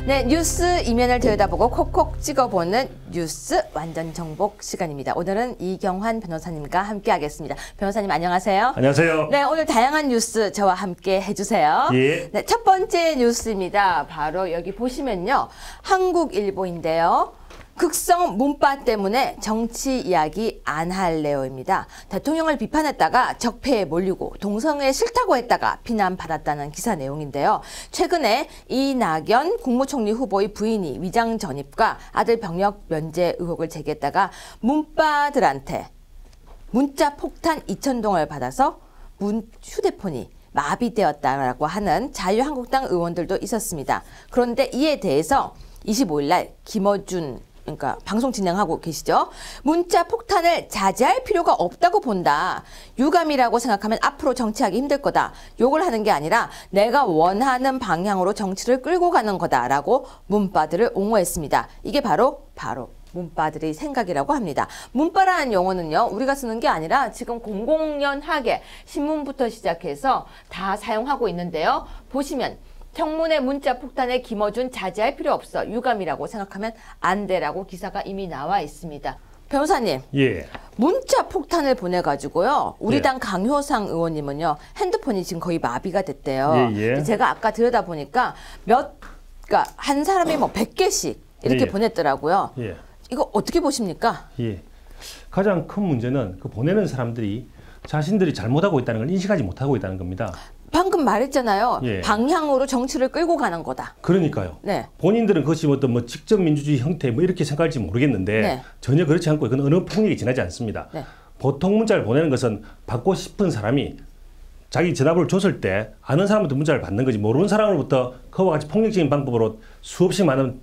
네, 뉴스 이면을 들여다보고 콕콕 찍어보는 뉴스 완전 정복 시간입니다. 오늘은 이경환 변호사님과 함께하겠습니다. 변호사님 안녕하세요. 안녕하세요. 네, 오늘 다양한 뉴스 저와 함께 해주세요. 예. 네, 첫 번째 뉴스입니다. 바로 여기 보시면요, 한국일보인데요. 극성 문파 때문에 정치 이야기 안 할래요입니다. 대통령을 비판했다가 적폐에 몰리고 동성애 싫다고 했다가 비난받았다는 기사 내용인데요. 최근에 이낙연 국무총리 후보의 부인이 위장 전입과 아들 병역 면제 의혹을 제기했다가 문파들한테 문자 폭탄 2,000통을 받아서 휴대폰이 마비되었다라고 하는 자유한국당 의원들도 있었습니다. 그런데 이에 대해서 25일 날 김어준 그러니까 방송 진행하고 계시죠. 문자 폭탄을 자제할 필요가 없다고 본다. 유감이라고 생각하면 앞으로 정치하기 힘들 거다. 욕을 하는 게 아니라 내가 원하는 방향으로 정치를 끌고 가는 거다라고 문바들을 옹호했습니다. 이게 바로 문바들의 생각이라고 합니다. 문바라는 용어는요, 우리가 쓰는 게 아니라 지금 공공연하게 신문부터 시작해서 다 사용하고 있는데요. 보시면 청문회 문자 폭탄에 김어준 자제할 필요 없어. 유감이라고 생각하면 안 돼라고 기사가 이미 나와 있습니다. 변호사님, 예. 문자 폭탄을 보내가지고요. 우리 예. 당 강효상 의원님은요. 핸드폰이 지금 거의 마비가 됐대요. 예, 예. 제가 아까 들여다보니까 그러니까 한 사람이 뭐 100개씩 이렇게 예. 보냈더라고요. 예. 이거 어떻게 보십니까? 예. 가장 큰 문제는 그 보내는 사람들이 자신들이 잘못하고 있다는 걸 인식하지 못하고 있다는 겁니다. 방금 말했잖아요. 예. 방향으로 정치를 끌고 가는 거다. 그러니까요. 네. 본인들은 그것이 어떤 뭐 직접 민주주의 형태 뭐 이렇게 생각할지 모르겠는데 네. 전혀 그렇지 않고 그건 어느 폭력이 지나지 않습니다. 네. 보통 문자를 보내는 것은 받고 싶은 사람이 자기 전화번호를 줬을 때 아는 사람부터 문자를 받는 거지 모르는 사람으로부터 그와 같이 폭력적인 방법으로 수없이 많은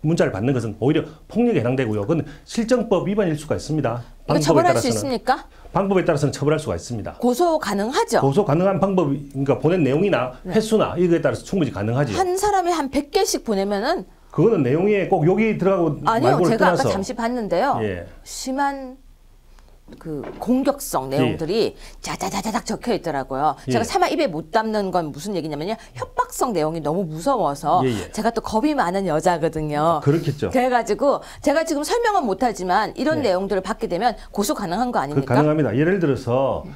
문자를 받는 것은 오히려 폭력에 해당되고요. 그건 실정법 위반일 수가 있습니다. 이거 처벌할 수 있습니까? 방법에 따라서는 처벌할 수가 있습니다. 고소 가능하죠? 고소 가능한 방법이 그러니까 보낸 내용이나 횟수나 이거에 따라서 충분히 가능하죠. 한 사람이 한 100개씩 보내면은 그거는 내용에 꼭 욕이 들어가고 아니요. 말고를 제가 떠나서 아까 잠시 봤는데요. 예. 심한 그 공격성 내용들이 자자자자작 적혀 있더라고요. 예. 제가 차마 입에 못 담는 건 무슨 얘기냐면요. 협박성 내용이 너무 무서워서 예, 예. 제가 또 겁이 많은 여자거든요. 그렇겠죠. 그래가지고 제가 지금 설명은 못하지만 이런 네. 내용들을 받게 되면 고소 가능한 거 그 아닙니까? 가능합니다. 예를 들어서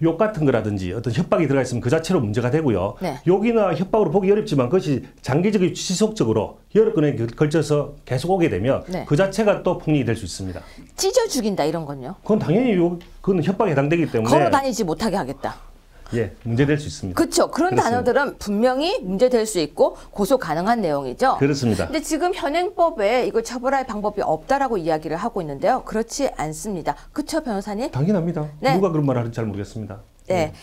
욕 같은 거라든지 어떤 협박이 들어가 있으면 그 자체로 문제가 되고요. 네. 욕이나 협박으로 보기 어렵지만 그것이 장기적이고 지속적으로 여러 건에 걸쳐서 계속 오게 되면 네. 그 자체가 또 폭력이 될 수 있습니다. 찢어 죽인다 이런 건요. 그건 당연히 그건 협박에 해당되기 때문에 걸어 다니지 못하게 하겠다. 예, 문제될 수 있습니다. 그렇죠. 그런 그렇습니다. 단어들은 분명히 문제될 수 있고 고소 가능한 내용이죠. 그렇습니다. 근데 지금 현행법에 이걸 처벌할 방법이 없다라고 이야기를 하고 있는데요. 그렇지 않습니다. 그렇죠, 변호사님? 당연합니다. 네. 누가 그런 말을 하는지 잘 모르겠습니다. 네.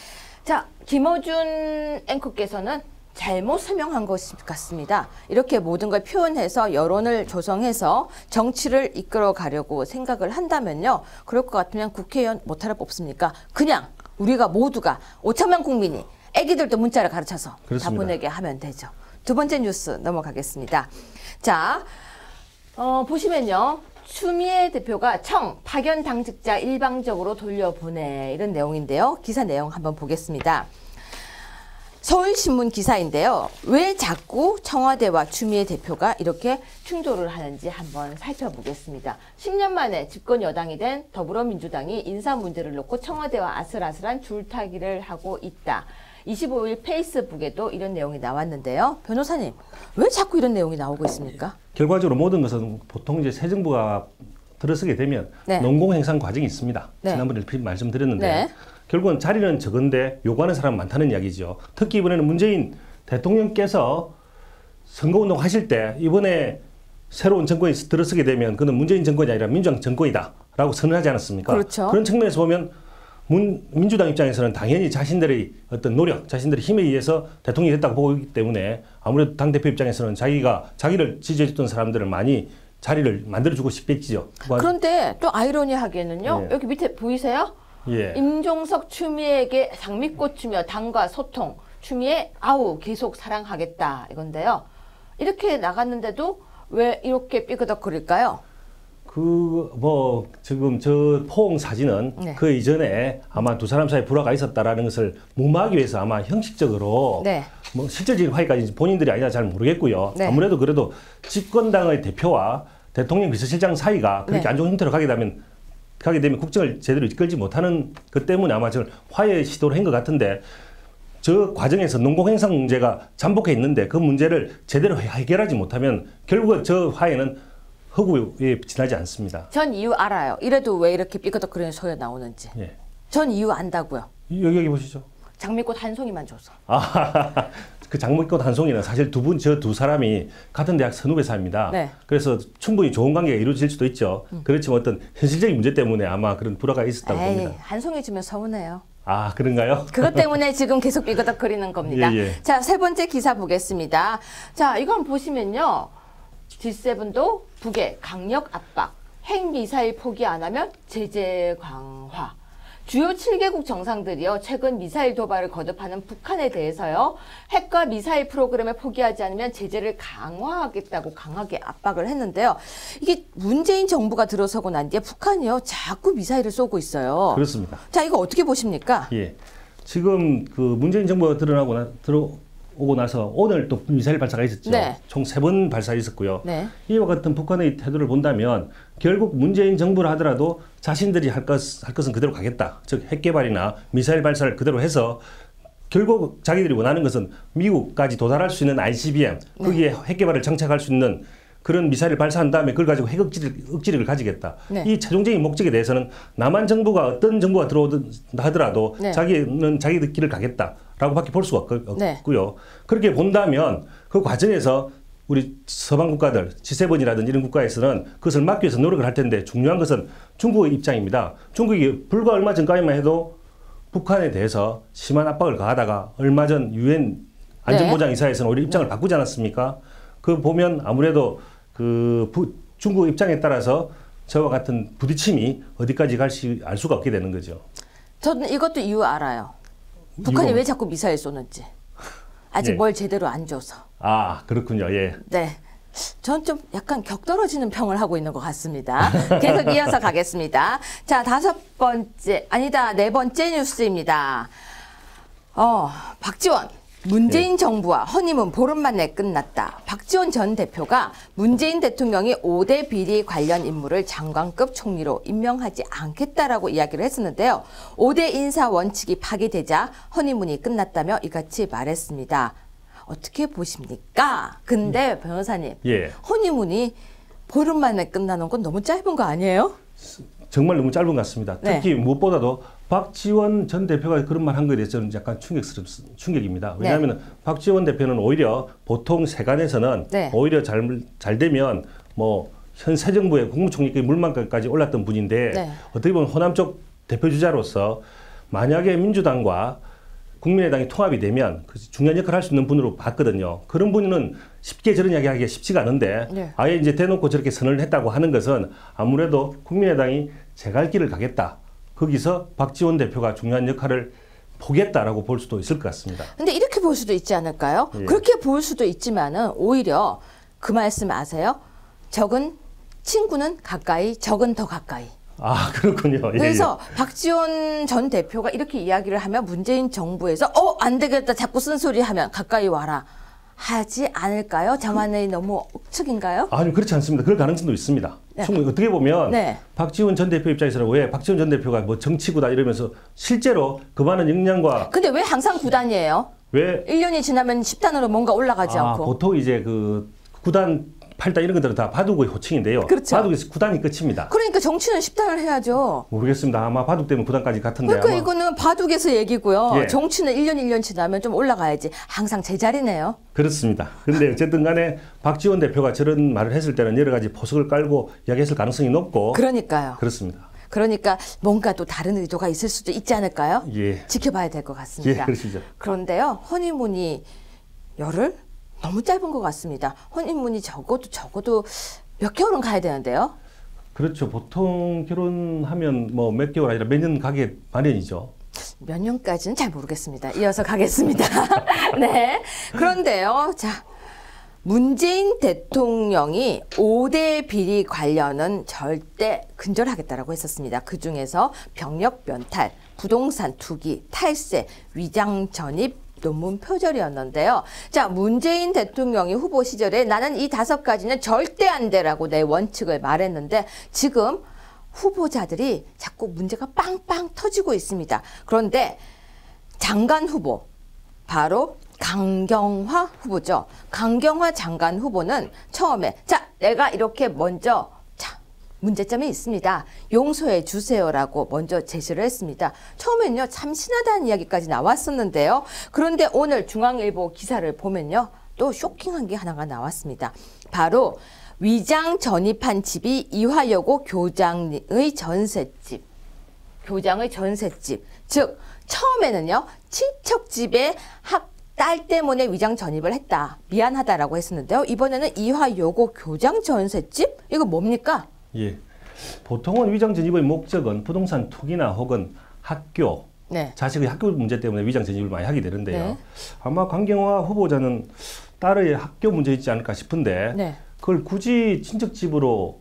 자, 김어준 앵커께서는 잘못 설명한 것 같습니다. 이렇게 모든 걸 표현해서 여론을 조성해서 정치를 이끌어 가려고 생각을 한다면요. 그럴 것 같으면 국회의원 못하러 뽑습니까? 그냥 우리가 모두가 5천만 국민이 애기들도 문자를 가르쳐서 그렇습니다. 다 보내게 하면 되죠. 두 번째 뉴스 넘어가겠습니다. 자, 보시면요. 추미애 대표가 파견 당직자 일방적으로 돌려보내 이런 내용인데요. 기사 내용 한번 보겠습니다. 서울신문 기사인데요. 왜 자꾸 청와대와 추미애 대표가 이렇게 충돌을 하는지 한번 살펴보겠습니다. 10년 만에 집권 여당이 된 더불어민주당이 인사 문제를 놓고 청와대와 아슬아슬한 줄타기를 하고 있다. 25일 페이스북에도 이런 내용이 나왔는데요. 변호사님, 왜 자꾸 이런 내용이 나오고 있습니까? 결과적으로 모든 것은 보통 이제 새 정부가 들어서게 되면 네. 농공행상 과정이 있습니다. 네. 지난번에 말씀드렸는데 네. 결국은 자리는 적은데 요구하는 사람 많다는 이야기죠. 특히 이번에는 문재인 대통령께서 선거운동 하실 때 이번에 새로운 정권이 들어서게 되면 그는 문재인 정권이 아니라 민주당 정권이다라고 선언하지 않았습니까? 그렇죠. 그런 측면에서 보면 민주당 입장에서는 당연히 자신들의 어떤 노력, 자신들의 힘에 의해서 대통령이 됐다고 보고 있기 때문에 아무래도 당대표 입장에서는 자기를 지지해줬던 사람들을 많이 자리를 만들어주고 싶겠지요. 그런데 또 아이러니하게는요. 예. 여기 밑에 보이세요? 예. 임종석 추미애에게 장미꽃 주며 당과 소통. 추미애 아우 계속 사랑하겠다 이건데요. 이렇게 나갔는데도 왜 이렇게 삐그덕거릴까요? 지금 저 포옹 사진은 네. 그 이전에 아마 두 사람 사이에 불화가 있었다라는 것을 무마하기 위해서 아마 형식적으로 네. 뭐 실질적인 화해까지 본인들이 아니라 잘 모르겠고요. 네. 아무래도 그래도 집권당의 대표와 대통령 비서실장 사이가 그렇게 네. 안 좋은 형태로 가게 되면 국정을 제대로 이끌지 못하는 것 때문에 아마 저걸 화해 시도를 한 것 같은데 저 과정에서 농공행상 문제가 잠복해 있는데 그 문제를 제대로 해결하지 못하면 결국은 저 화해는 허구에 지나지 않습니다. 전 이유 알아요. 이래도 왜 이렇게 삐그덕거리는 소리가 나오는지. 예. 전 이유 안다고요. 여기 보시죠. 장미꽃 한 송이만 줘서. 그 장미꽃 한 송이는 사실 저 두 사람이 같은 대학 선후배사입니다. 네. 그래서 충분히 좋은 관계가 이루어질 수도 있죠. 그렇지만 어떤 현실적인 문제 때문에 아마 그런 불화가 있었다고 봅니다. 한 송이 주면 서운해요. 아, 그런가요? 그것 때문에 지금 계속 삐그덕거리는 겁니다. 예, 예. 자, 세 번째 기사 보겠습니다. 자, 이거 한번 보시면요. G7도 북의 강력 압박, 핵미사일 포기 안 하면 제재 강화. 주요 7개국 정상들이요, 최근 미사일 도발을 거듭하는 북한에 대해서요, 핵과 미사일 프로그램을 포기하지 않으면 제재를 강화하겠다고 강하게 압박을 했는데요. 이게 문재인 정부가 들어서고 난 뒤에 북한이요, 자꾸 미사일을 쏘고 있어요. 그렇습니다. 자, 이거 어떻게 보십니까? 예. 지금 그 문재인 정부가 들어오고 나서 오늘 또 미사일 발사가 있었죠. 네. 총 3번 발사 있었고요. 네. 이와 같은 북한의 태도를 본다면 결국 문재인 정부를 하더라도 자신들이 할 것은 그대로 가겠다. 즉 핵 개발이나 미사일 발사를 그대로 해서 결국 자기들이 원하는 것은 미국까지 도달할 수 있는 ICBM, 거기에 핵 개발을 장착할 수 있는 그런 미사일을 발사한 다음에 그걸 가지고 핵 억지력을 가지겠다. 네. 이 최종적인 목적에 대해서는 남한 정부가 어떤 정부가 들어오든 하더라도 네. 자기는 자기들 길을 가겠다라고 밖에 볼 수가 없고요. 네. 그렇게 본다면 그 과정에서 우리 서방 국가들, G7이라든지 이런 국가에서는 그것을 막기 위해서 노력을 할 텐데 중요한 것은 중국의 입장입니다. 중국이 불과 얼마 전까지만 해도 북한에 대해서 심한 압박을 가하다가 얼마 전 UN 안전보장이사에서는 오히려 입장을 바꾸지 않았습니까? 그 보면 아무래도 중국 입장에 따라서 저와 같은 부딪힘이 어디까지 갈지 알 수가 없게 되는 거죠. 저는 이것도 이유 알아요. 북한이 이거- 왜 자꾸 미사일 쏘는지. 아직 예. 뭘 제대로 안 줘서. 아, 그렇군요. 예. 네. 전 좀 약간 격떨어지는 평을 하고 있는 것 같습니다. 계속 이어서 가겠습니다. 자, 네 번째 뉴스입니다. 박지원. 문재인 정부와 허니문 보름 만에 끝났다. 박지원 전 대표가 문재인 대통령이 5대 비리 관련 인물을 장관급 총리로 임명하지 않겠다라고 이야기를 했었는데요. 5대 인사 원칙이 파기되자 허니문이 끝났다며 이같이 말했습니다. 어떻게 보십니까? 근데 변호사님, 예. 허니문이 보름 만에 끝나는 건 너무 짧은 거 아니에요? 정말 너무 짧은 것 같습니다. 네. 특히 무엇보다도 박지원 전 대표가 그런 말 한 거에 대해서 저는 약간 충격입니다. 왜냐하면 박지원 대표는 오히려 보통 세간에서는 네. 오히려 잘 되면 뭐 현 새 정부의 국무총리급 물망까지 올랐던 분인데 네. 어떻게 보면 호남 쪽 대표주자로서 만약에 민주당과 국민의당이 통합이 되면 중요한 역할을 할 수 있는 분으로 봤거든요. 그런 분은 쉽게 저런 이야기 하기가 쉽지가 않은데 네. 아예 이제 대놓고 저렇게 선언을 했다고 하는 것은 아무래도 국민의당이 제 갈 길을 가겠다. 거기서 박지원 대표가 중요한 역할을 포기했다라고 볼 수도 있을 것 같습니다. 근데 이렇게 볼 수도 있지 않을까요? 예. 그렇게 볼 수도 있지만은 오히려 그 말씀 아세요? 친구는 가까이, 적은 더 가까이. 아, 그렇군요. 예, 그래서 박지원 전 대표가 이렇게 이야기를 하면 문재인 정부에서 안 되겠다 자꾸 쓴소리 하면 가까이 와라 하지 않을까요? 저만의 너무 억측인가요? 아니 그렇지 않습니다. 그럴 가능성도 있습니다. 네. 충분히 어떻게 보면 네. 박지원 전 대표 입장에서는 왜 박지원 전 대표가 뭐 정치구다 이러면서 실제로 그 많은 역량과 근데 왜 항상 9단이에요? 왜 1년이 지나면 10단으로 뭔가 올라가지 않고. 보통 이제 그 9단, 8단 이런 것들은 다 바둑의 호칭인데요. 그렇죠. 바둑에서 9단이 끝입니다. 그러니까 정치는 10단을 해야죠. 모르겠습니다. 아마 바둑 때문에 9단까지 같은데 그러니까 아마 이거는 바둑에서 얘기고요. 예. 정치는 1년 지나면 좀 올라가야지. 항상 제자리네요. 그렇습니다. 근데 어쨌든 간에 박지원 대표가 저런 말을 했을 때는 여러 가지 포석을 깔고 이야기했을 가능성이 높고 그러니까요. 그렇습니다. 그러니까 뭔가 또 다른 의도가 있을 수도 있지 않을까요? 예. 지켜봐야 될 것 같습니다. 예, 그러시죠. 그런데요, 허니문이 열흘? 너무 짧은 것 같습니다. 허니문이 적어도 몇 개월은 가야 되는데요. 그렇죠. 보통 결혼하면 뭐 몇 개월 아니라 몇 년 가게 마련이죠. 몇 년까지는 잘 모르겠습니다. 이어서 가겠습니다. 네. 그런데요, 자. 문재인 대통령이 5대 비리 관련은 절대 근절하겠다라고 했었습니다. 그중에서 병력 면탈, 부동산 투기, 탈세, 위장 전입, 논문 표절이었는데요. 자, 문재인 대통령이 후보 시절에 나는 이 5가지는 절대 안 돼라고 내 원칙을 말했는데 지금 후보자들이 자꾸 문제가 빵빵 터지고 있습니다. 그런데 장관 후보, 바로 강경화 후보죠. 강경화 장관 후보는 처음에 내가 이렇게 먼저 문제점이 있습니다. 용서해 주세요라고 먼저 제시를 했습니다. 처음에는요, 참신하다는 이야기까지 나왔었는데요. 그런데 오늘 중앙일보 기사를 보면요, 또 쇼킹한 게 하나가 나왔습니다. 바로 위장 전입한 집이 이화여고 교장의 전셋집. 즉 처음에는요, 친척 집에 딸 때문에 위장 전입을 했다. 미안하다라고 했었는데요. 이번에는 이화여고 교장 전셋집? 이거 뭡니까? 예. 보통은 위장 전입의 목적은 부동산 투기나 혹은 학교, 네. 자식의 학교 문제 때문에 위장 전입을 많이 하게 되는데요. 네. 아마 강경화 후보자는 딸의 학교 문제 있지 않을까 싶은데 네. 그걸 굳이 친척집으로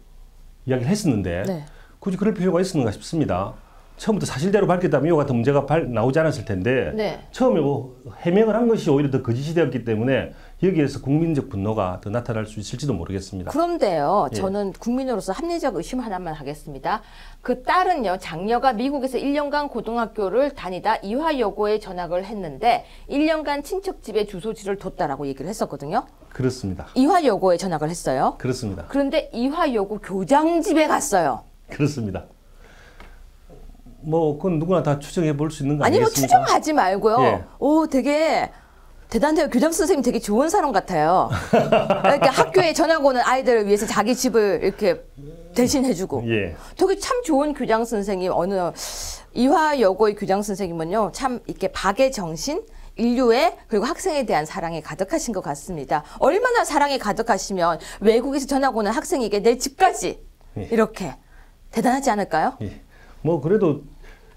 이야기를 했었는데 네. 굳이 그럴 필요가 있었는가 싶습니다. 처음부터 사실대로 밝혔다면 이와 같은 문제가 나오지 않았을 텐데 네. 처음에 뭐 해명을 한 것이 오히려 더 거짓이 되었기 때문에 여기에서 국민적 분노가 더 나타날 수 있을지도 모르겠습니다. 그런데요, 예. 저는 국민으로서 합리적 의심 하나만 하겠습니다. 그 딸은요, 장녀가 미국에서 1년간 고등학교를 다니다 이화여고에 전학을 했는데 1년간 친척집에 주소지를 뒀다라고 얘기를 했었거든요. 그렇습니다. 이화여고에 전학을 했어요. 그렇습니다. 그런데 이화여고 교장집에 갔어요. 그렇습니다. 뭐 그건 누구나 다 추정해 볼 수 있는 거 아니 뭐 아니겠습니까? 추정하지 말고요. 예. 오, 되게 대단해요. 교장 선생님 되게 좋은 사람 같아요. 이렇게 학교에 전학 오는 아이들을 위해서 자기 집을 이렇게 대신해주고. 예. 되게 참 좋은 교장 선생님, 어느 이화여고의 교장 선생님은요, 참 이렇게 박의 정신, 인류에 그리고 학생에 대한 사랑이 가득하신 것 같습니다. 얼마나 사랑이 가득하시면 외국에서 전학 오는 학생에게 내 집까지 예. 이렇게 대단하지 않을까요? 예. 뭐 그래도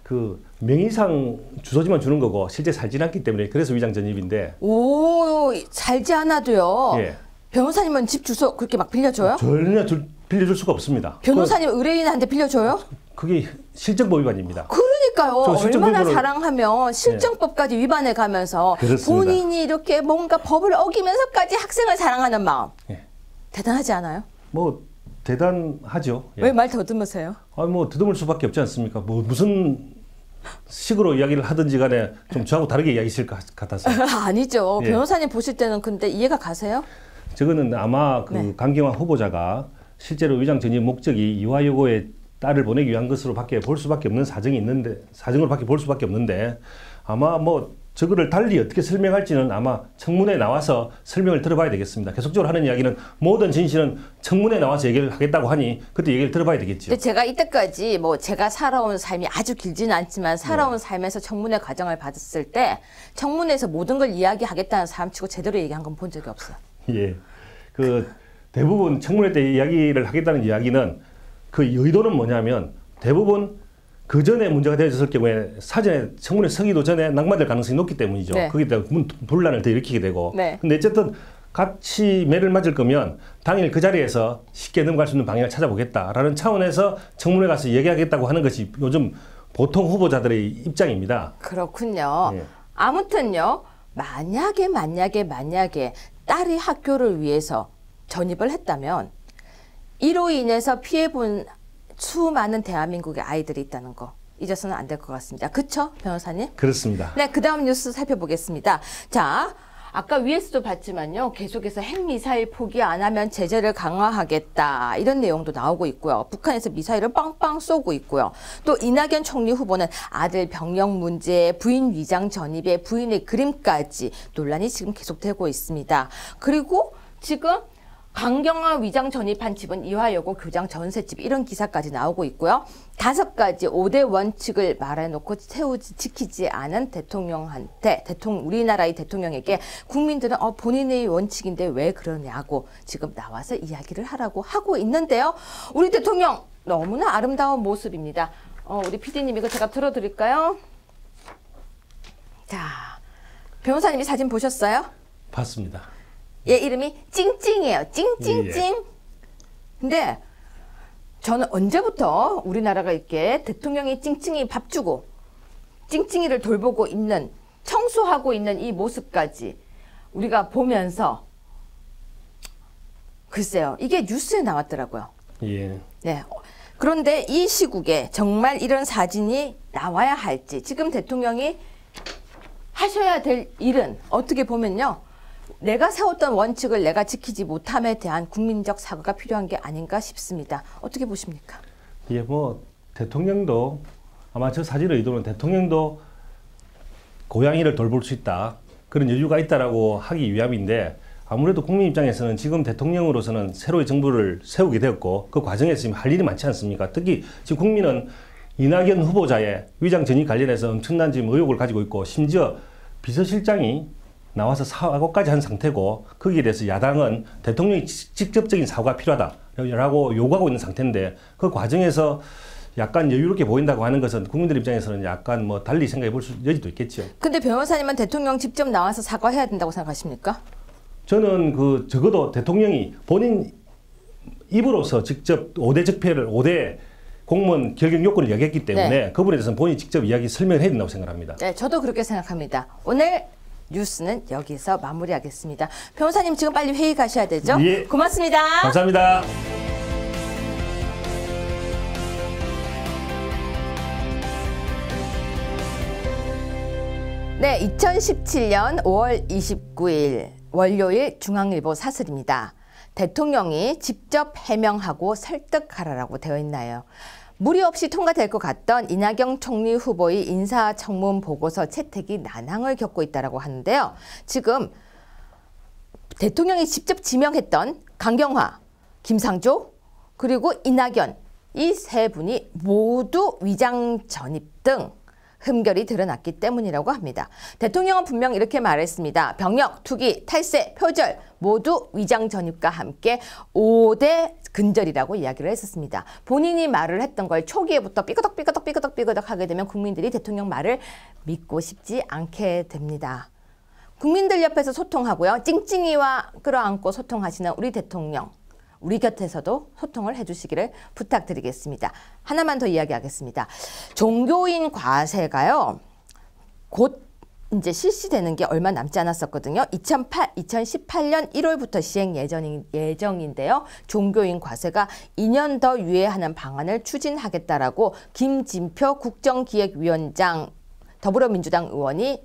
그 명의상 주소지만 주는 거고 실제 살진 않기 때문에 그래서 위장 전입인데. 오, 살지 않아도요. 예. 변호사님은 집 주소 그렇게 막 빌려줘요? 전혀 빌려줄 수가 없습니다. 변호사님 의뢰인한테 빌려줘요? 그게 실정법 위반입니다. 그러니까요. 저 실정 얼마나 부분을- 사랑하면 실정법까지 위반해 가면서 그렇습니다. 본인이 이렇게 뭔가 법을 어기면서까지 학생을 사랑하는 마음. 예. 대단하지 않아요? 뭐 대단하죠. 예. 왜 말 더듬으세요? 뭐 더듬을 수밖에 없지 않습니까? 뭐 무슨 식으로 이야기를 하든지 간에 좀 저하고 다르게 이야기하실 것 같아서. 아니죠. 예. 변호사님 보실 때는 근데 이해가 가세요? 저거는 아마 그 네. 강경화 후보자가 실제로 위장 전입 목적이 이화여고에 딸을 보내기 위한 것으로밖에 볼 수밖에 없는 사정으로밖에 볼 수밖에 없는데 아마 뭐 저거를 달리 어떻게 설명할지는 아마 청문회에 나와서 설명을 들어봐야 되겠습니다. 계속적으로 하는 이야기는 모든 진실은 청문회에 나와서 얘기를 하겠다고 하니 그때 얘기를 들어봐야 되겠죠. 근데 제가 이때까지 뭐 제가 살아온 삶이 아주 길지는 않지만 살아온 삶에서 청문회 과정을 받았을 때 청문회에서 모든 걸 이야기하겠다는 사람치고 제대로 얘기한 건 본 적이 없어요. 예. 그 대부분 청문회 때 이야기를 하겠다는 이야기는 그 의도는 뭐냐면 대부분 그 전에 문제가 되어졌을 경우에 사전에 청문회 서기도 전에 낙마될 가능성이 높기 때문이죠. 네. 거기에 대한 분란을 더 일으키게 되고. 네. 근데 어쨌든 같이 매를 맞을 거면 당일 그 자리에서 쉽게 넘어갈 수 있는 방향을 찾아보겠다라는 차원에서 청문회 가서 얘기하겠다고 하는 것이 요즘 보통 후보자들의 입장입니다. 그렇군요. 예. 아무튼요. 만약에 딸이 학교를 위해서 전입을 했다면 이로 인해서 피해본 수많은 대한민국의 아이들이 있다는 거 잊어서는 안 될 것 같습니다. 그쵸, 변호사님? 그렇습니다. 네, 그 다음 뉴스 살펴보겠습니다. 자, 아까 위에서도 봤지만요. 계속해서 핵미사일 포기 안 하면 제재를 강화하겠다. 이런 내용도 나오고 있고요. 북한에서 미사일을 빵빵 쏘고 있고요. 또 이낙연 총리 후보는 아들 병역 문제, 부인 위장 전입에 부인의 그림까지 논란이 지금 계속되고 있습니다. 그리고 지금 강경화 위장 전입한 집은 이화여고 교장 전셋집 이런 기사까지 나오고 있고요. 5가지 5대 원칙을 말해놓고 지키지 않은 대통령한테 우리나라의 대통령에게 국민들은 본인의 원칙인데 왜 그러냐고 지금 나와서 이야기를 하라고 하고 있는데요. 우리 대통령 너무나 아름다운 모습입니다. 우리 PD님 이거 제가 들어드릴까요? 자, 변호사님이 사진 보셨어요? 봤습니다. 얘 이름이 찡찡이에요. 찡찡찡. 예. 근데 저는 언제부터 우리나라가 이렇게 대통령이 찡찡이 밥 주고 찡찡이를 돌보고 있는 청소하고 있는 이 모습까지 우리가 보면서 글쎄요. 이게 뉴스에 나왔더라고요. 예. 네. 그런데 이 시국에 정말 이런 사진이 나와야 할지 지금 대통령이 하셔야 될 일은 어떻게 보면요. 내가 세웠던 원칙을 내가 지키지 못함에 대한 국민적 사과가 필요한 게 아닌가 싶습니다. 어떻게 보십니까? 예, 뭐 대통령도 아마 저 사진의 의도는 대통령도 고양이를 돌볼 수 있다. 그런 여유가 있다라고 하기 위함인데 아무래도 국민 입장에서는 지금 대통령으로서는 새로의 정부를 세우게 되었고 그 과정에서 지금 할 일이 많지 않습니까? 특히 지금 국민은 이낙연 후보자의 위장 전입 관련해서 엄청난 지금 의혹을 가지고 있고 심지어 비서실장이 나와서 사과까지 한 상태고 거기에 대해서 야당은 대통령이 직접적인 사과가 필요하다라고 요구하고 있는 상태인데 그 과정에서 약간 여유롭게 보인다고 하는 것은 국민들 입장에서는 약간 뭐 달리 생각해 볼 여지도 있겠죠. 근데 변호사님은 대통령 직접 나와서 사과해야 된다고 생각하십니까? 저는 그 적어도 대통령이 본인 입으로서 직접 5대 적폐를 5대 공무원 결격 요건을 이야기했기 때문에 네. 그 부분에 대해서는 본인이 직접 이야기 설명을 해야 된다고 생각합니다. 네, 저도 그렇게 생각합니다. 오늘 뉴스는 여기서 마무리하겠습니다. 변호사님 지금 빨리 회의 가셔야 되죠? 예. 고맙습니다. 감사합니다. 네, 2017년 5월 29일 월요일 중앙일보 사설입니다. 대통령이 직접 해명하고 설득하라라고 되어 있나요? 무리 없이 통과될 것 같던 이낙연 총리 후보의 인사청문 보고서 채택이 난항을 겪고 있다고 하는데요. 지금 대통령이 직접 지명했던 강경화, 김상조, 그리고 이낙연 이 세 분이 모두 위장 전입 등 흠결이 드러났기 때문이라고 합니다. 대통령은 분명 이렇게 말했습니다. 병역, 투기, 탈세, 표절 모두 위장 전입과 함께 5대 근절이라고 이야기를 했었습니다. 본인이 말을 했던 걸 초기에부터 삐그덕 하게 되면 국민들이 대통령 말을 믿고 싶지 않게 됩니다. 국민들 옆에서 소통하고요. 찡찡이와 끌어안고 소통하시는 우리 대통령. 우리 곁에서도 소통을 해주시기를 부탁드리겠습니다. 하나만 더 이야기하겠습니다. 종교인 과세가요. 곧 이제 실시되는 게 얼마 남지 않았었거든요. 2018년 1월부터 시행 예정인데요. 종교인 과세가 2년 더 유예하는 방안을 추진하겠다라고 김진표 국정기획위원장 더불어민주당 의원이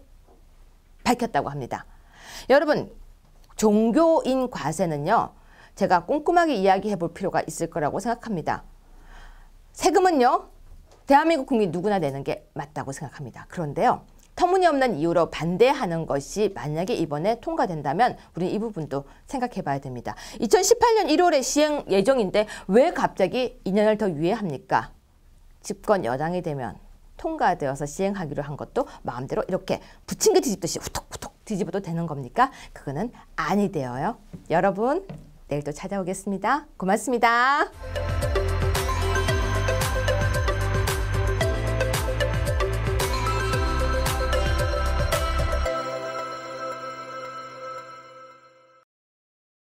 밝혔다고 합니다. 여러분, 종교인 과세는요. 제가 꼼꼼하게 이야기해 볼 필요가 있을 거라고 생각합니다. 세금은요. 대한민국 국민 누구나 내는 게 맞다고 생각합니다. 그런데요. 터무니없는 이유로 반대하는 것이 만약에 이번에 통과된다면 우리는 이 부분도 생각해 봐야 됩니다. 2018년 1월에 시행 예정인데 왜 갑자기 2년을 더 유예합니까? 집권 여당이 되면 통과되어서 시행하기로 한 것도 마음대로 이렇게 부침개 뒤집듯이 후톡후톡 뒤집어도 되는 겁니까? 그거는 아니되어요. 여러분 내일 또 찾아오겠습니다. 고맙습니다.